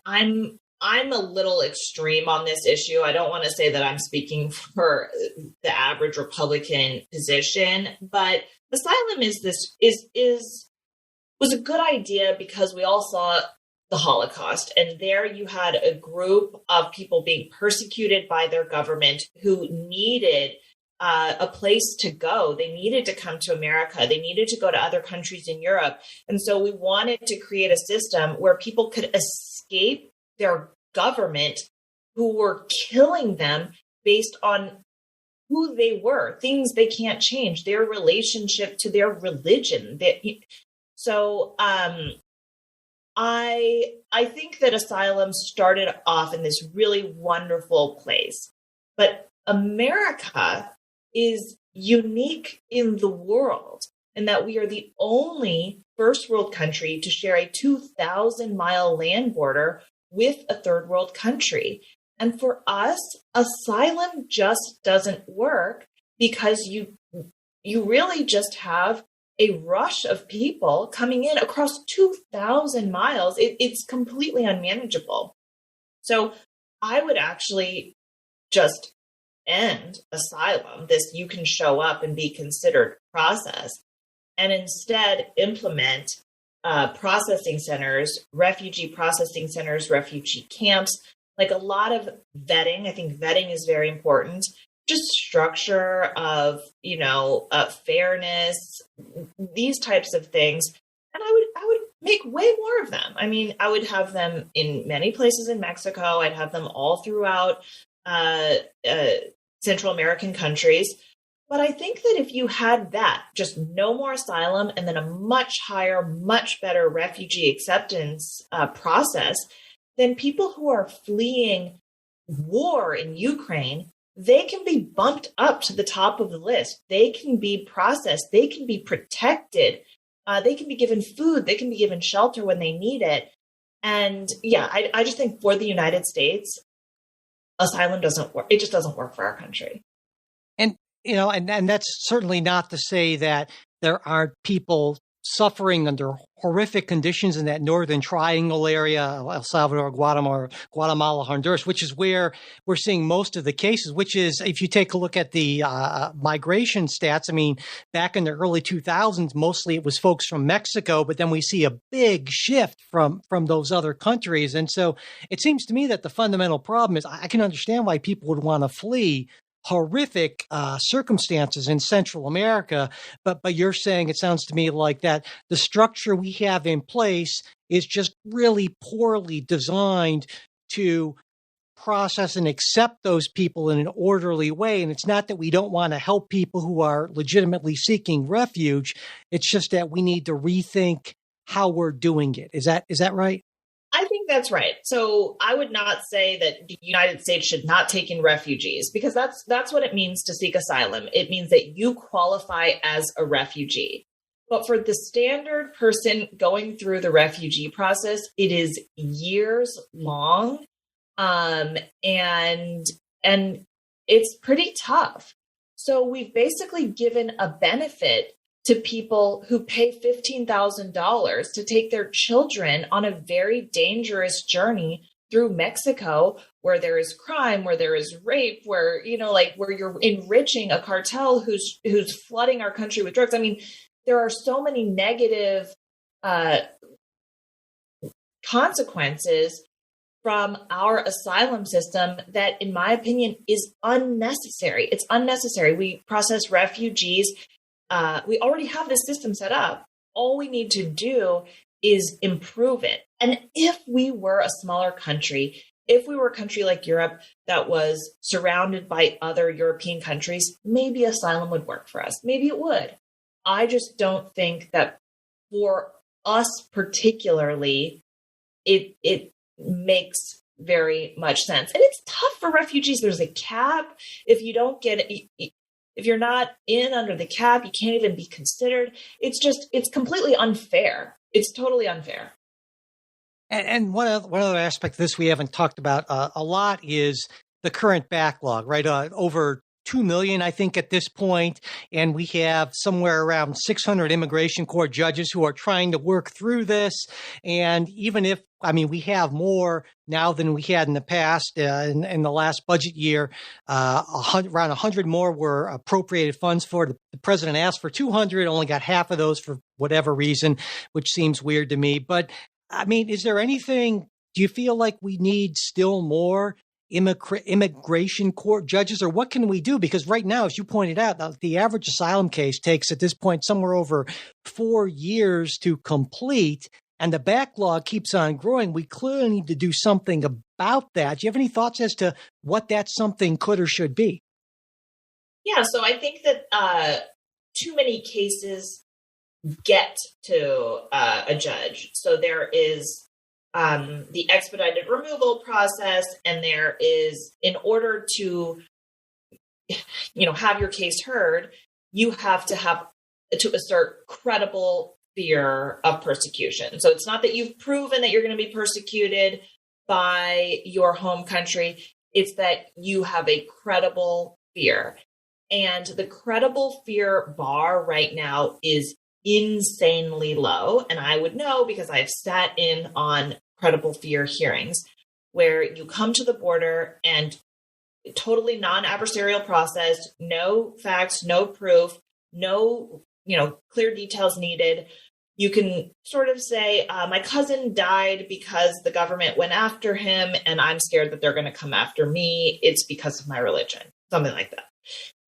I'm a little extreme on this issue. I don't want to say that I'm speaking for the average Republican position, but asylum was a good idea because we all saw the Holocaust, and there you had a group of people being persecuted by their government who needed a place to go. They needed to come to America. They needed to go to other countries in Europe. And so we wanted to create a system where people could escape their government who were killing them based on who they were, things they can't change, their relationship to their religion. So I think that asylum started off in this really wonderful place, but America is unique in the world in that we are the only first world country to share a 2,000-mile land border with a third world country. And for us, asylum just doesn't work because you really just have a rush of people coming in across 2,000 miles. It's completely unmanageable. So I would actually just end asylum, this you can show up and be considered process, and instead implement processing centers, refugee processing centers, refugee camps, like a lot of vetting. I think vetting is very important. Just structure of, fairness, these types of things. And I would make way more of them. I mean, I would have them in many places in Mexico. I'd have them all throughout Central American countries. But I think that if you had that, just no more asylum, and then a much higher, much better refugee acceptance process, then people who are fleeing war in Ukraine, they can be bumped up to the top of the list. They can be processed. They can be protected. They can be given food. They can be given shelter when they need it. And yeah, I just think for the United States, asylum doesn't work. It just doesn't work for our country. And And that's certainly not to say that there aren't people suffering under horrific conditions in that northern triangle area, El Salvador, Guatemala, Honduras, which is where we're seeing most of the cases, which is, if you take a look at the migration stats, I mean, back in the early 2000s, mostly it was folks from Mexico, but then we see a big shift from those other countries. And so it seems to me that the fundamental problem is I can understand why people would want to flee horrific circumstances in Central America, but you're saying, it sounds to me like that the structure we have in place is just really poorly designed to process and accept those people in an orderly way. And it's not that we don't want to help people who are legitimately seeking refuge. It's just that we need to rethink how we're doing it. Is that right? I think that's right. So I would not say that the United States should not take in refugees, because that's what it means to seek asylum. It means that you qualify as a refugee. But for the standard person going through the refugee process, it is years long, and it's pretty tough. So we've basically given a benefit to people who pay $15,000 to take their children on a very dangerous journey through Mexico, where there is crime, where there is rape, where, where you're enriching a cartel who's flooding our country with drugs. I mean, there are so many negative consequences from our asylum system that, in my opinion, is unnecessary. It's unnecessary. We process refugees. We already have this system set up. All we need to do is improve it. And if we were a smaller country, if we were a country like Europe that was surrounded by other European countries, maybe asylum would work for us. Maybe it would. I just don't think that for us particularly, it makes very much sense. And it's tough for refugees. There's a cap. If you don't get it, if you're not in under the cap, you can't even be considered. It's completely unfair. It's totally unfair. And one other aspect of this we haven't talked about a lot is the current backlog, right? Over 2 million, I think, at this point. And we have somewhere around 600 immigration court judges who are trying to work through this. And even if, we have more now than we had in the past. In the last budget year, around 100 more were appropriated funds for. The president asked for 200, only got half of those for whatever reason, which seems weird to me. But is there anything, do you feel like we need still more immigration court judges, or what can we do? Because right now, as you pointed out, the average asylum case takes at this point somewhere over 4 years to complete, and the backlog keeps on growing. We clearly need to do something about that. Do you have any thoughts as to what that something could or should be? Yeah, so I think that too many cases get to a judge. So there is the expedited removal process, and there is, in order to, have your case heard, you have to assert credible fear of persecution. So it's not that you've proven that you're going to be persecuted by your home country. It's that you have a credible fear. And the credible fear bar right now is insanely low. And I would know because I've sat in on credible fear hearings where you come to the border and totally non-adversarial process, no facts, no proof, no, clear details needed. You can sort of say, my cousin died because the government went after him and I'm scared that they're going to come after me. It's because of my religion, something like that.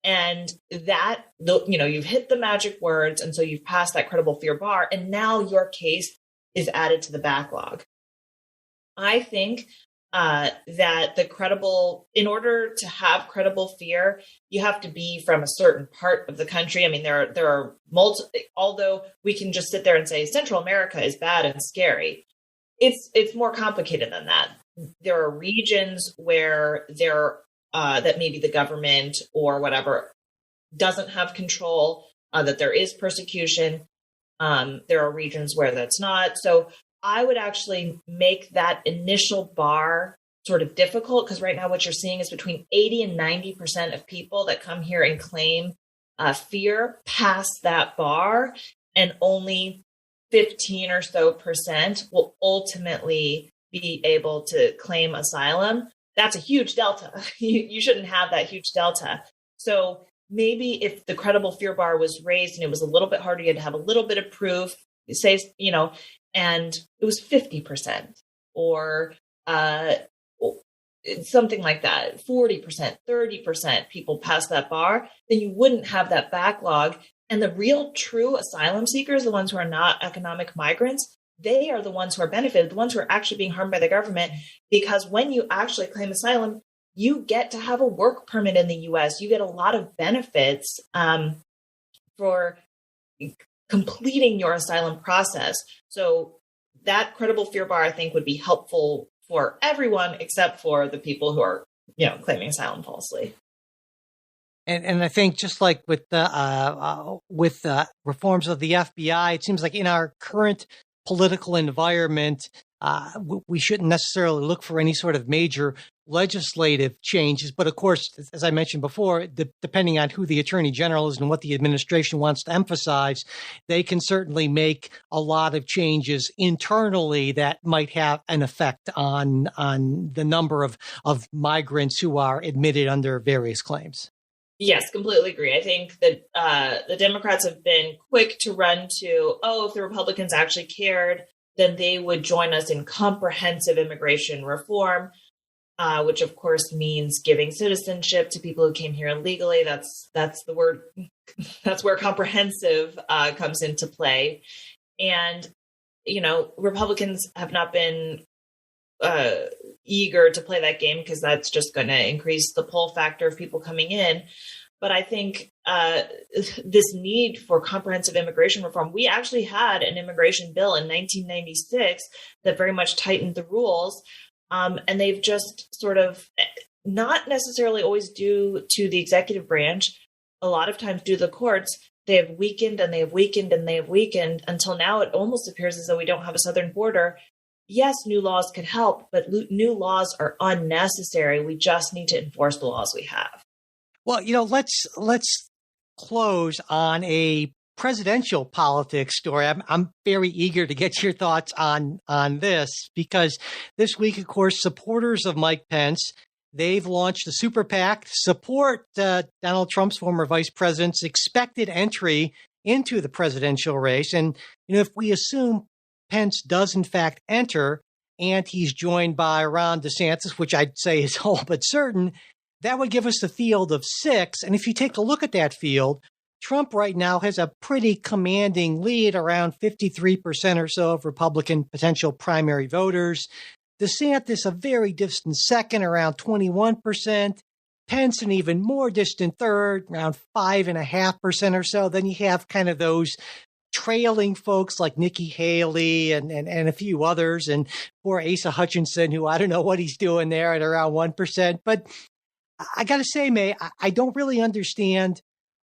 And that, you've hit the magic words. And so you've passed that credible fear bar. And now your case is added to the backlog. I think that in order to have credible fear, you have to be from a certain part of the country. There are although we can just sit there and say Central America is bad and scary. It's more complicated than that. There are regions where that maybe the government or whatever doesn't have control, that there is persecution. There are regions where that's not. So I would actually make that initial bar sort of difficult, because right now what you're seeing is between 80 and 90% of people that come here and claim fear pass that bar, and only 15 or so percent will ultimately be able to claim asylum. That's a huge delta. You shouldn't have that huge delta. So maybe if the credible fear bar was raised and it was a little bit harder, you had to have a little bit of proof, say, and it was 50% or something like that, 40%, 30% people pass that bar, then you wouldn't have that backlog. And the real true asylum seekers, the ones who are not economic migrants, they are the ones who are benefited, the ones who are actually being harmed by the government, because when you actually claim asylum, you get to have a work permit in the US. You get a lot of benefits for completing your asylum process. So that credible fear bar, I think, would be helpful for everyone except for the people who are, claiming asylum falsely. And I think just like with reforms of the FBI, it seems like in our current political environment, we shouldn't necessarily look for any sort of major legislative changes. But of course, as I mentioned before, depending on who the attorney general is and what the administration wants to emphasize, they can certainly make a lot of changes internally that might have an effect on the number of migrants who are admitted under various claims. Yes, completely agree. I think that the Democrats have been quick to run to, if the Republicans actually cared, then they would join us in comprehensive immigration reform, which of course means giving citizenship to people who came here illegally. That's the word. That's where comprehensive comes into play. And, Republicans have not been eager to play that game because that's just going to increase the pull factor of people coming in. But I think this need for comprehensive immigration reform, we actually had an immigration bill in 1996 that very much tightened the rules. And they've just sort of, not necessarily always due to the executive branch, a lot of times due to the courts, they have weakened and they have weakened and they have weakened until now it almost appears as though we don't have a southern border. Yes, new laws could help, but new laws are unnecessary. We just need to enforce the laws we have. Well, let's close on a presidential politics story. I'm very eager to get your thoughts on this, because this week, of course, supporters of Mike Pence, they've launched a super PAC to support Donald Trump's former vice president's expected entry into the presidential race. And, if we assume Pence does in fact enter and he's joined by Ron DeSantis, which I'd say is all but certain, that would give us a field of 6. And if you take a look at that field, Trump right now has a pretty commanding lead, around 53% or so of Republican potential primary voters. DeSantis, a very distant second, around 21%. Pence, an even more distant third, around 5.5% or so. Then you have kind of those trailing folks like Nikki Haley and a few others, and poor Asa Hutchinson, who I don't know what he's doing there, at around 1%. But I got to say, May, I don't really understand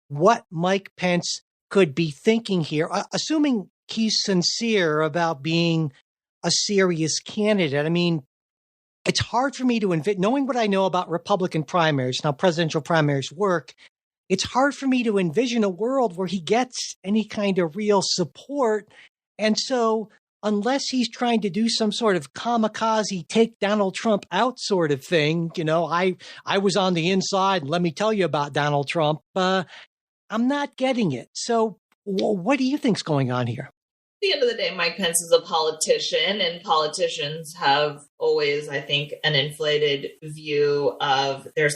what Mike Pence could be thinking here, assuming he's sincere about being a serious candidate. I mean, it's hard for me to envision, knowing what I know about Republican primaries, how presidential primaries work, it's hard for me to envision a world where he gets any kind of real support. And so unless he's trying to do some sort of kamikaze, take Donald Trump out sort of thing, I was on the inside, and let me tell you about Donald Trump, I'm not getting it. So what do you think's going on here? At the end of the day, Mike Pence is a politician, and politicians have always, I think, an inflated view of their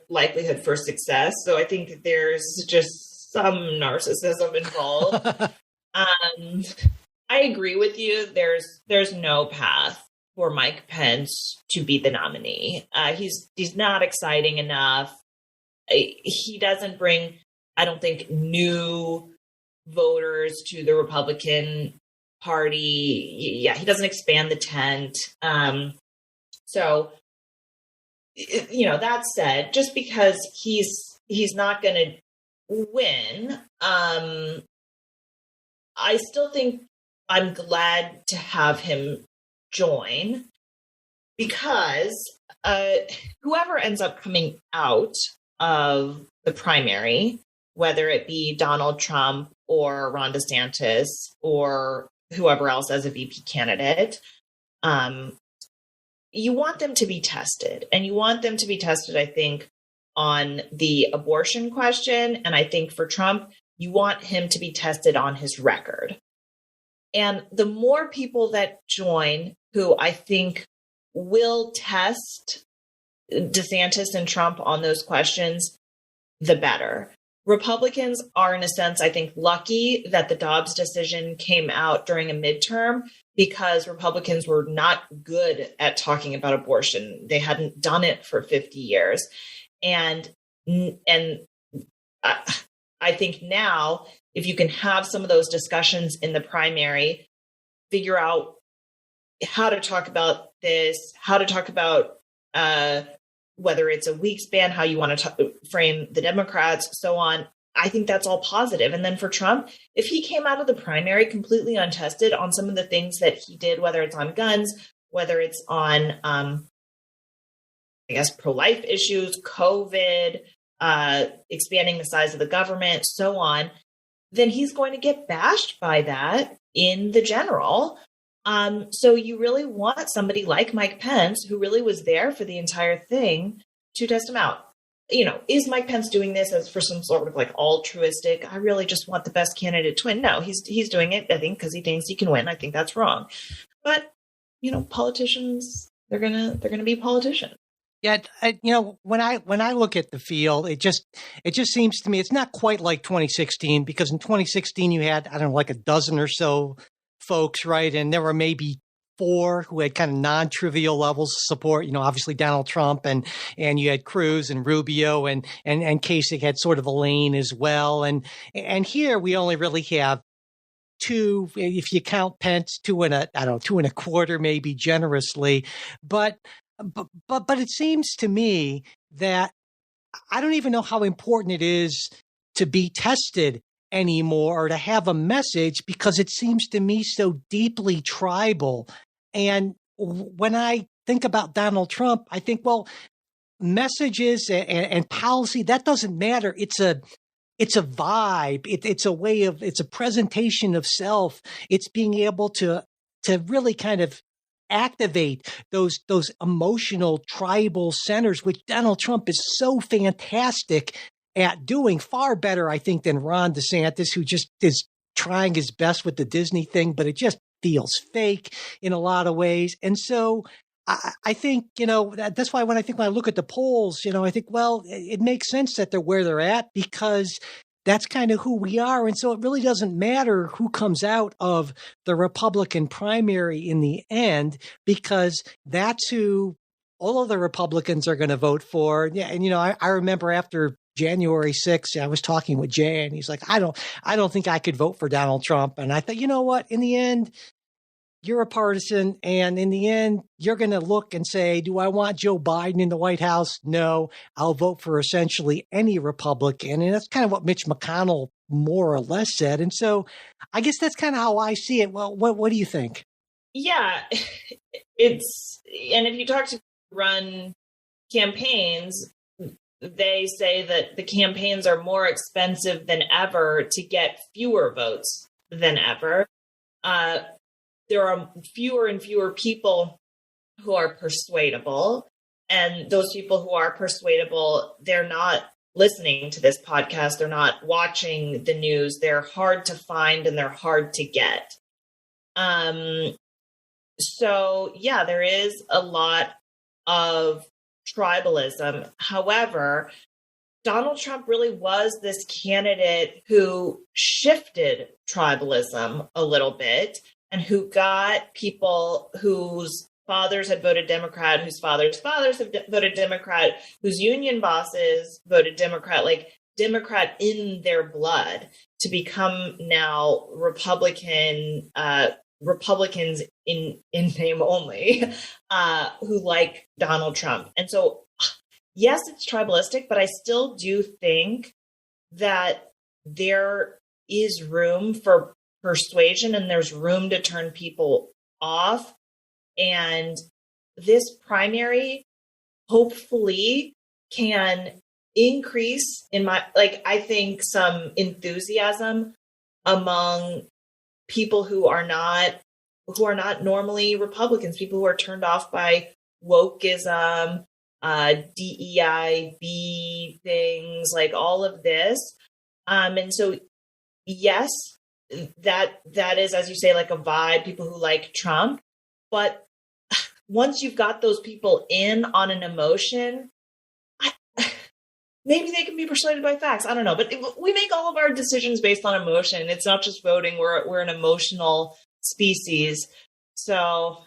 likelihood for success. So I think there's just some narcissism involved. I agree with you. There's no path for Mike Pence to be the nominee. He's not exciting enough. He doesn't bring, I don't think, new voters to the Republican Party. Yeah, he doesn't expand the tent. So, that said, just because he's not going to win, I still think I'm glad to have him join, because whoever ends up coming out of the primary, whether it be Donald Trump or Ron DeSantis or whoever else as a VP candidate, you want them to be tested. And you want them to be tested, I think, on the abortion question. And I think for Trump, you want him to be tested on his record. And the more people that join who I think will test DeSantis and Trump on those questions, the better. Republicans are, in a sense, I think, lucky that the Dobbs decision came out during a midterm because Republicans were not good at talking about abortion. They hadn't done it for 50 years. And I think now, if you can have some of those discussions in the primary, figure out how to talk about this, how to talk about whether it's a weeks ban, how you want to frame the Democrats, so on. I think that's all positive. And then for Trump, if he came out of the primary completely untested on some of the things that he did, whether it's on guns, whether it's on, pro-life issues, COVID, expanding the size of the government, so on, then he's going to get bashed by that in the general. So you really want somebody like Mike Pence, who really was there for the entire thing, to test him out. Is Mike Pence doing this as for some sort of like altruistic, I really just want the best candidate to win? No, he's doing it, I think, because he thinks he can win. I think that's wrong. But, politicians, they're gonna be politicians. Yeah, when I look at the field, it just seems to me it's not quite like 2016, because in 2016 you had, like a dozen or so folks, right? And there were maybe 4 who had kind of non-trivial levels of support, obviously Donald Trump, and you had Cruz and Rubio and Kasich had sort of a lane as well. And here we only really have 2, if you count Pence, 2 and a quarter, maybe generously. But it seems to me that I don't even know how important it is to be tested anymore or to have a message, because it seems to me so deeply tribal. And when I think about Donald Trump, I think, well, messages and policy, that doesn't matter. It's a vibe. It's a way of, it's a presentation of self. It's being able to really kind of activate those emotional tribal centers, which Donald Trump is so fantastic at doing, far better, I think, than Ron DeSantis, who just is trying his best with the Disney thing, but it just feels fake in a lot of ways. And so I think, that's why when I look at the polls, I think, well, it makes sense that they're where they're at, because that's kind of who we are. And so it really doesn't matter who comes out of the Republican primary in the end, because that's who all of the Republicans are going to vote for. Yeah. And, I remember after January 6th, I was talking with Jay, and he's like, I don't think I could vote for Donald Trump. And I thought, you know what, in the end, you're a partisan, and in the end, you're going to look and say, do I want Joe Biden in the White House? No, I'll vote for essentially any Republican. And that's kind of what Mitch McConnell more or less said. And so I guess that's kind of how I see it. Well, what do you think? Yeah, and if you talk to run campaigns, they say that the campaigns are more expensive than ever to get fewer votes than ever. There are fewer and fewer people who are persuadable. And those people who are persuadable, they're not listening to this podcast. They're not watching the news. They're hard to find and they're hard to get. So, yeah, there is a lot of tribalism. However, Donald Trump really was this candidate who shifted tribalism a little bit, and who got people whose fathers had voted Democrat, whose fathers' fathers have voted Democrat, whose union bosses voted Democrat, like Democrat in their blood, to become now Republicans in name only, who like Donald Trump. And so, yes, it's tribalistic, but I still do think that there is room for persuasion and there's room to turn people off. And this primary hopefully can increase I think some enthusiasm among people who are not normally Republicans, people who are turned off by wokeism, DEIB things, like all of this. And so, yes, that is, as you say, like a vibe, people who like Trump. But once you've got those people in on an emotion, maybe they can be persuaded by facts. I don't know. But we make all of our decisions based on emotion. It's not just voting. We're an emotional species. So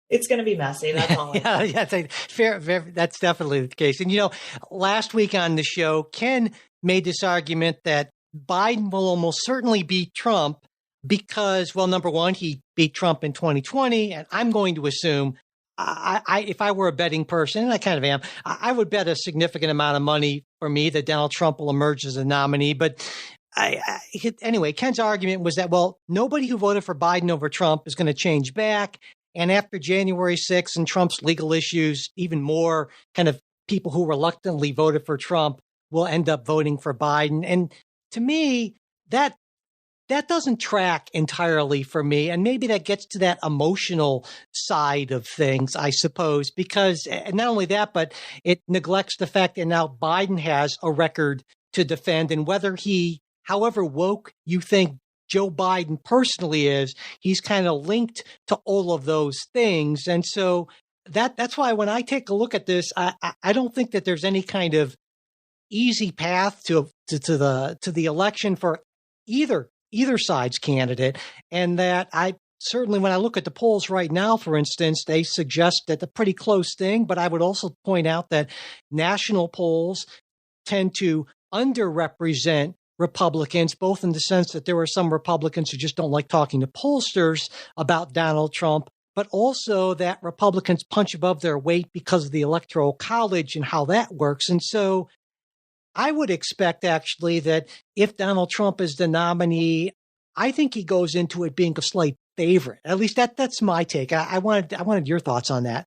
it's going to be messy. That's all. Yeah, that's definitely the case. And, last week on the show, Ken made this argument that Biden will almost certainly beat Trump because, well, number one, he beat Trump in 2020. And I'm going to assume if I were a betting person, and I kind of am, I would bet a significant amount of money for me that Donald Trump will emerge as a nominee. But anyway, Ken's argument was that, well, nobody who voted for Biden over Trump is going to change back. And after January 6th and Trump's legal issues, even more kind of people who reluctantly voted for Trump will end up voting for Biden. And to me, that doesn't track entirely for me. And maybe that gets to that emotional side of things, I suppose, because not only that, but it neglects the fact that now Biden has a record to defend. And whether however woke you think Joe Biden personally is, he's kind of linked to all of those things. And so that's why when I take a look at this, I don't think that there's any kind of easy path to the election for either side's candidate. And that I certainly, when I look at the polls right now, for instance, they suggest that a pretty close thing. But I would also point out that national polls tend to underrepresent Republicans, both in the sense that there are some Republicans who just don't like talking to pollsters about Donald Trump, but also that Republicans punch above their weight because of the Electoral College and how that works. And so I would expect actually that if Donald Trump is the nominee, I think he goes into it being a slight favorite. At least that's my take. I wanted your thoughts on that.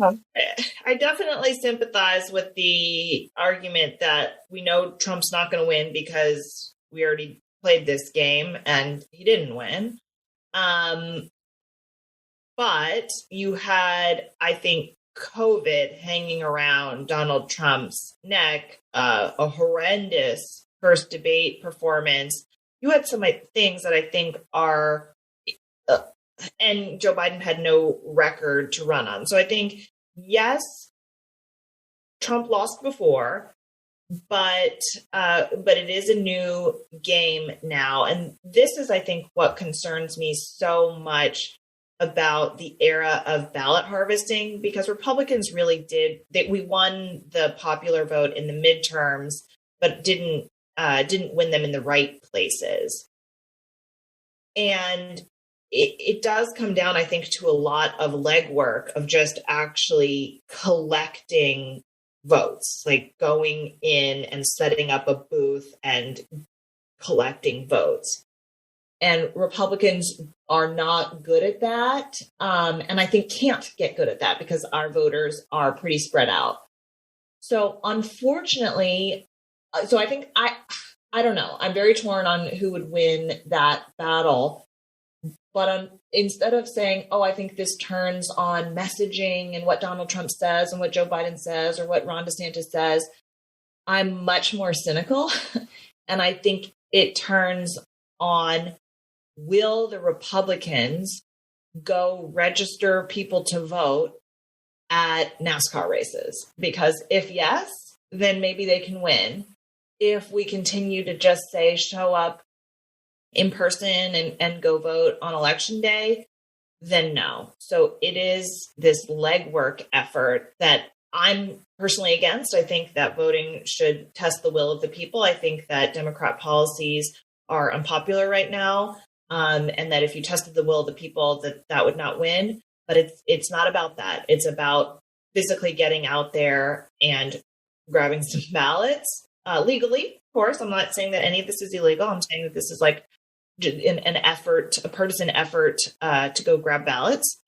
I definitely sympathize with the argument that we know Trump's not going to win because we already played this game and he didn't win. But you had, I think, COVID hanging around Donald Trump's neck, a horrendous first debate performance. You had some things that I think are and Joe Biden had no record to run on. So I think, yes, Trump lost before, but it is a new game now. And this is, I think, what concerns me so much about the era of ballot harvesting, because Republicans really we won the popular vote in the midterms, but didn't win them in the right places. And it does come down, I think, to a lot of legwork of just actually collecting votes, like going in and setting up a booth and collecting votes. And Republicans are not good at that. And I think can't get good at that because our voters are pretty spread out. So unfortunately, I think I don't know. I'm very torn on who would win that battle. But instead of saying, oh, I think this turns on messaging and what Donald Trump says and what Joe Biden says or what Ron DeSantis says, I'm much more cynical. And I think it turns on, will the Republicans go register people to vote at NASCAR races? Because if yes, then maybe they can win. If we continue to just say, show up in person and go vote on election day, then no. So it is this legwork effort that I'm personally against. I think that voting should test the will of the people. I think that Democrat policies are unpopular right now, and that if you tested the will of the people, that would not win. But it's not about that. It's about physically getting out there and grabbing some ballots legally. Of course, I'm not saying that any of this is illegal. I'm saying that this is like an effort, a partisan effort to go grab ballots.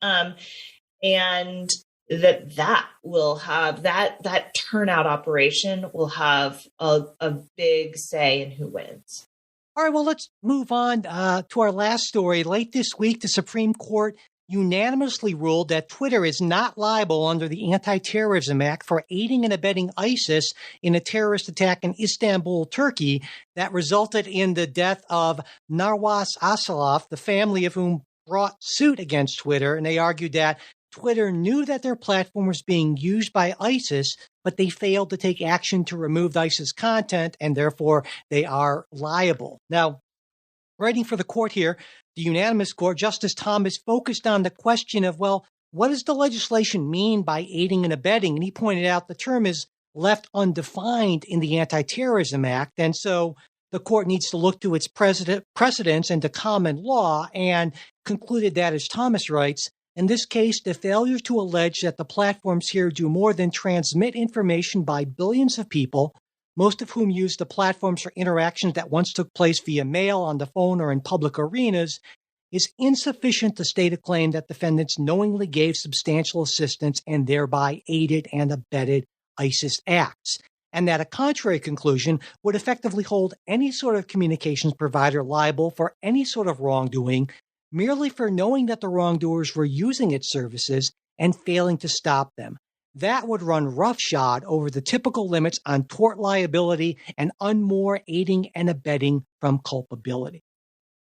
and that will have that turnout operation will have a big say in who wins. All right, well, let's move on to our last story. Late this week, the Supreme Court unanimously ruled that Twitter is not liable under the Anti-Terrorism Act for aiding and abetting ISIS in a terrorist attack in Istanbul, Turkey, that resulted in the death of Narwas Asalaf, the family of whom brought suit against Twitter. And they argued that Twitter knew that their platform was being used by ISIS, but they failed to take action to remove the ISIS content, and therefore they are liable. Now, writing for the court here, the unanimous court, Justice Thomas focused on the question of, well, what does the legislation mean by aiding and abetting? And he pointed out the term is left undefined in the Anti-Terrorism Act. And so the court needs to look to its precedents and to common law, and concluded that, as Thomas writes, in this case, the failure to allege that the platforms here do more than transmit information by billions of people, most of whom use the platforms for interactions that once took place via mail, on the phone, or in public arenas, is insufficient to state a claim that defendants knowingly gave substantial assistance and thereby aided and abetted ISIS acts, and that a contrary conclusion would effectively hold any sort of communications provider liable for any sort of wrongdoing, merely for knowing that the wrongdoers were using its services and failing to stop them. That would run roughshod over the typical limits on tort liability and unmoor aiding and abetting from culpability.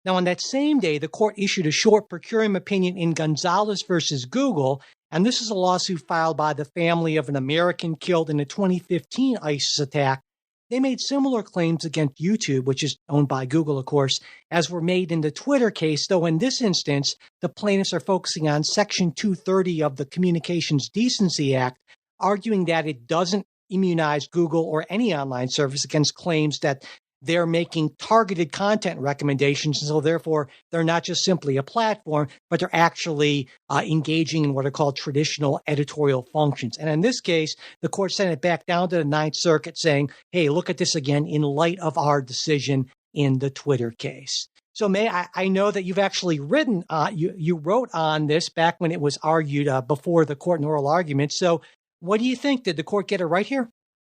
Now, on that same day, the court issued a short per curiam opinion in Gonzalez versus Google, and this is a lawsuit filed by the family of an American killed in a 2015 ISIS attack. They made similar claims against YouTube, which is owned by Google, of course, as were made in the Twitter case, though in this instance, the plaintiffs are focusing on Section 230 of the Communications Decency Act, arguing that it doesn't immunize Google or any online service against claims that they're making targeted content recommendations, and so therefore they're not just simply a platform, but they're actually engaging in what are called traditional editorial functions. And in this case, the court sent it back down to the Ninth Circuit saying, hey, look at this again in light of our decision in the Twitter case. So, May, I know that you've actually written, you wrote on this back when it was argued before the court in oral argument. So what do you think? Did the court get it right here?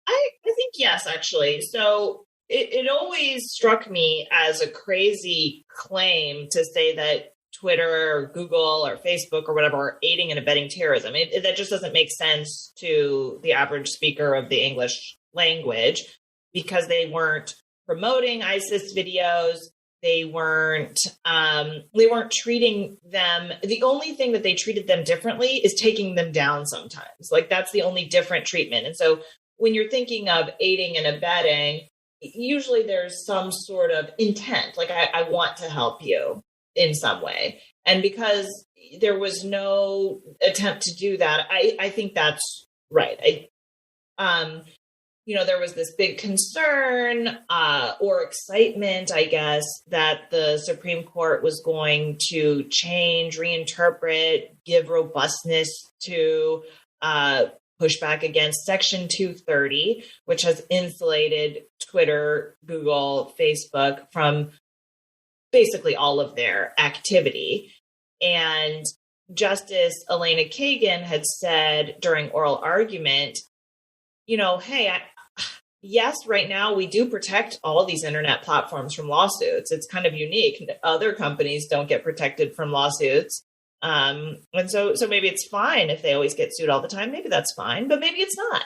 I think yes, actually. So it always struck me as a crazy claim to say that Twitter or Google or Facebook or whatever are aiding and abetting terrorism. That just doesn't make sense to the average speaker of the English language, because they weren't promoting ISIS videos. They weren't treating them. The only thing that they treated them differently is taking them down sometimes. Like, that's the only different treatment. And so when you're thinking of aiding and abetting, usually there's some sort of intent, like I want to help you in some way. And because there was no attempt to do that, I think that's right. There was this big concern or excitement, I guess, that the Supreme Court was going to change, reinterpret, give robustness to push back against Section 230, which has insulated Twitter, Google, Facebook from basically all of their activity. And Justice Elena Kagan had said during oral argument, hey, yes, right now we do protect all these internet platforms from lawsuits. It's kind of unique. Other companies don't get protected from lawsuits. And so maybe it's fine if they always get sued all the time. Maybe that's fine, but maybe it's not.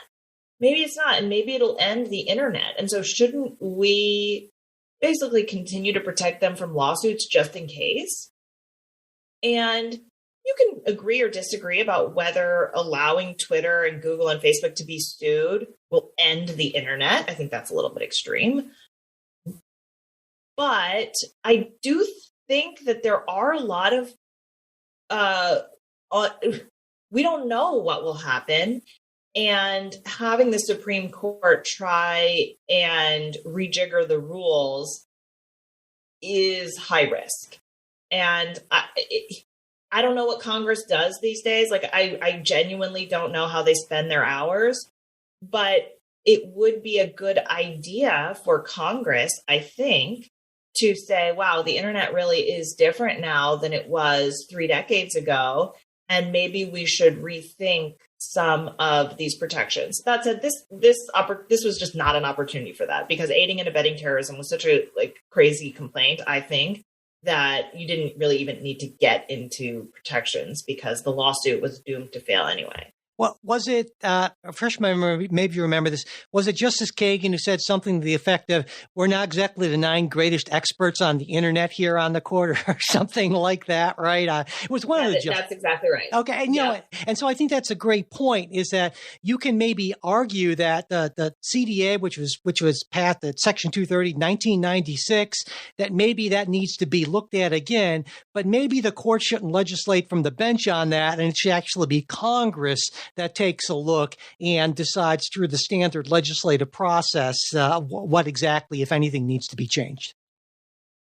Maybe it's not. And maybe it'll end the internet. And so shouldn't we basically continue to protect them from lawsuits just in case? And you can agree or disagree about whether allowing Twitter and Google and Facebook to be sued will end the internet. I think that's a little bit extreme. But I do think that there are a lot of we don't know what will happen. And having the Supreme Court try and rejigger the rules is high risk. And I don't know what Congress does these days. Like, I genuinely don't know how they spend their hours, but it would be a good idea for Congress, I think, to say, wow, the internet really is different now than it was 3 decades ago. and maybe we should rethink some of these protections. That said, this was just not an opportunity for that, because aiding and abetting terrorism was such a crazy complaint, I think, that you didn't really even need to get into protections because the lawsuit was doomed to fail anyway. Well, was it, refresh my memory, maybe you remember this, was it Justice Kagan who said something to the effect of, we're not exactly the 9 greatest experts on the internet here on the court, or something like that, right? It was one of the That's exactly right. Okay. And, you know, and so I think that's a great point, is that you can maybe argue that the CDA, which was passed at Section 230, 1996, that maybe that needs to be looked at again, but maybe the court shouldn't legislate from the bench on that, and it should actually be Congress that takes a look and decides through the standard legislative process what exactly, if anything, needs to be changed.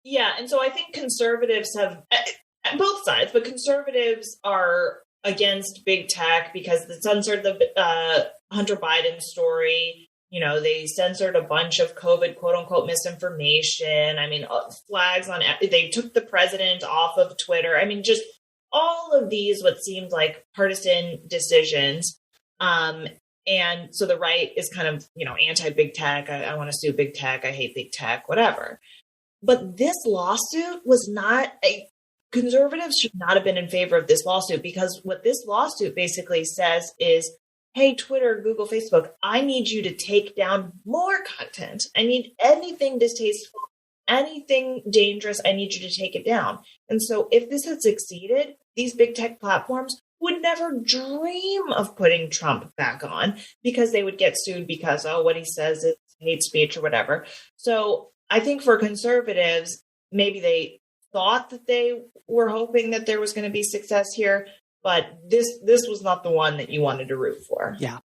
Yeah, and so I think conservatives have, both sides, but conservatives are against big tech because they censored the Hunter Biden story. You know, they censored a bunch of COVID, quote unquote, misinformation. I mean, flags on, they took the president off of Twitter. I mean, just all of these, what seemed like partisan decisions. And so the right is kind of, you know, anti-big tech. I want to sue big tech. I hate big tech, whatever. But this lawsuit was not conservatives should not have been in favor of this lawsuit, because what this lawsuit basically says is, hey, Twitter, Google, Facebook, I need you to take down more content. I need anything distasteful, anything dangerous. I need you to take it down. And so if this had succeeded, these big tech platforms would never dream of putting Trump back on, because they would get sued because, oh, what he says is hate speech or whatever. So I think for conservatives, maybe they thought that they were hoping that there was going to be success here, but this was not the one that you wanted to root for. Yeah,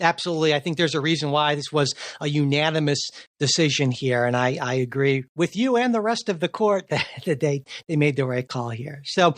absolutely. I think there's a reason why this was a unanimous decision here. And I agree with you and the rest of the court that they made the right call here. So,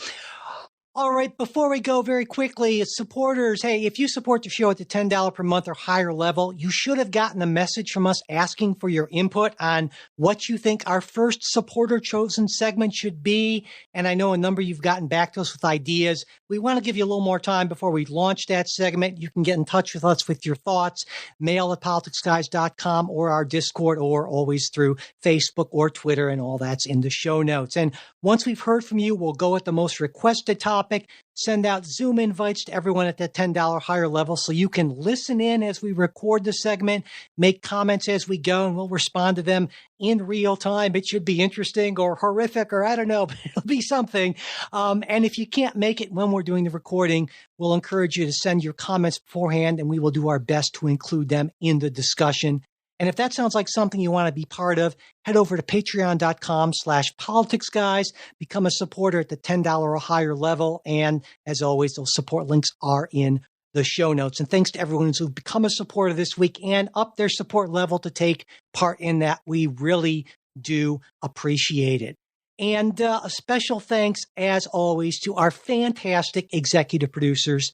all right, before we go, very quickly, supporters, hey, if you support the show at the $10 per month or higher level, you should have gotten a message from us asking for your input on what you think our first supporter-chosen segment should be. And I know a number you've gotten back to us with ideas. We want to give you a little more time before we launch that segment. You can get in touch with us with your thoughts, mail@politicsguys.com, or our Discord, or always through Facebook or Twitter, and all that's in the show notes. And once we've heard from you, we'll go at the most requested topic, send out Zoom invites to everyone at the $10 higher level so you can listen in as we record the segment, make comments as we go, and we'll respond to them in real time. It should be interesting or horrific, or I don't know, but it'll be something. And if you can't make it when we're doing the recording, we'll encourage you to send your comments beforehand, and we will do our best to include them in the discussion. And if that sounds like something you want to be part of, head over to patreon.com/politicsguys, become a supporter at the $10 or higher level. And as always, those support links are in the show notes. And thanks to everyone who's become a supporter this week and up their support level to take part in that. We really do appreciate it. And a special thanks, as always, to our fantastic executive producers,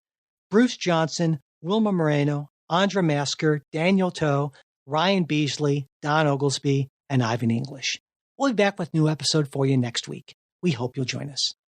Bruce Johnson, Wilma Moreno, Andra Masker, Daniel Toe, Ryan Beasley, Don Oglesby, and Ivan English. We'll be back with a new episode for you next week. We hope you'll join us.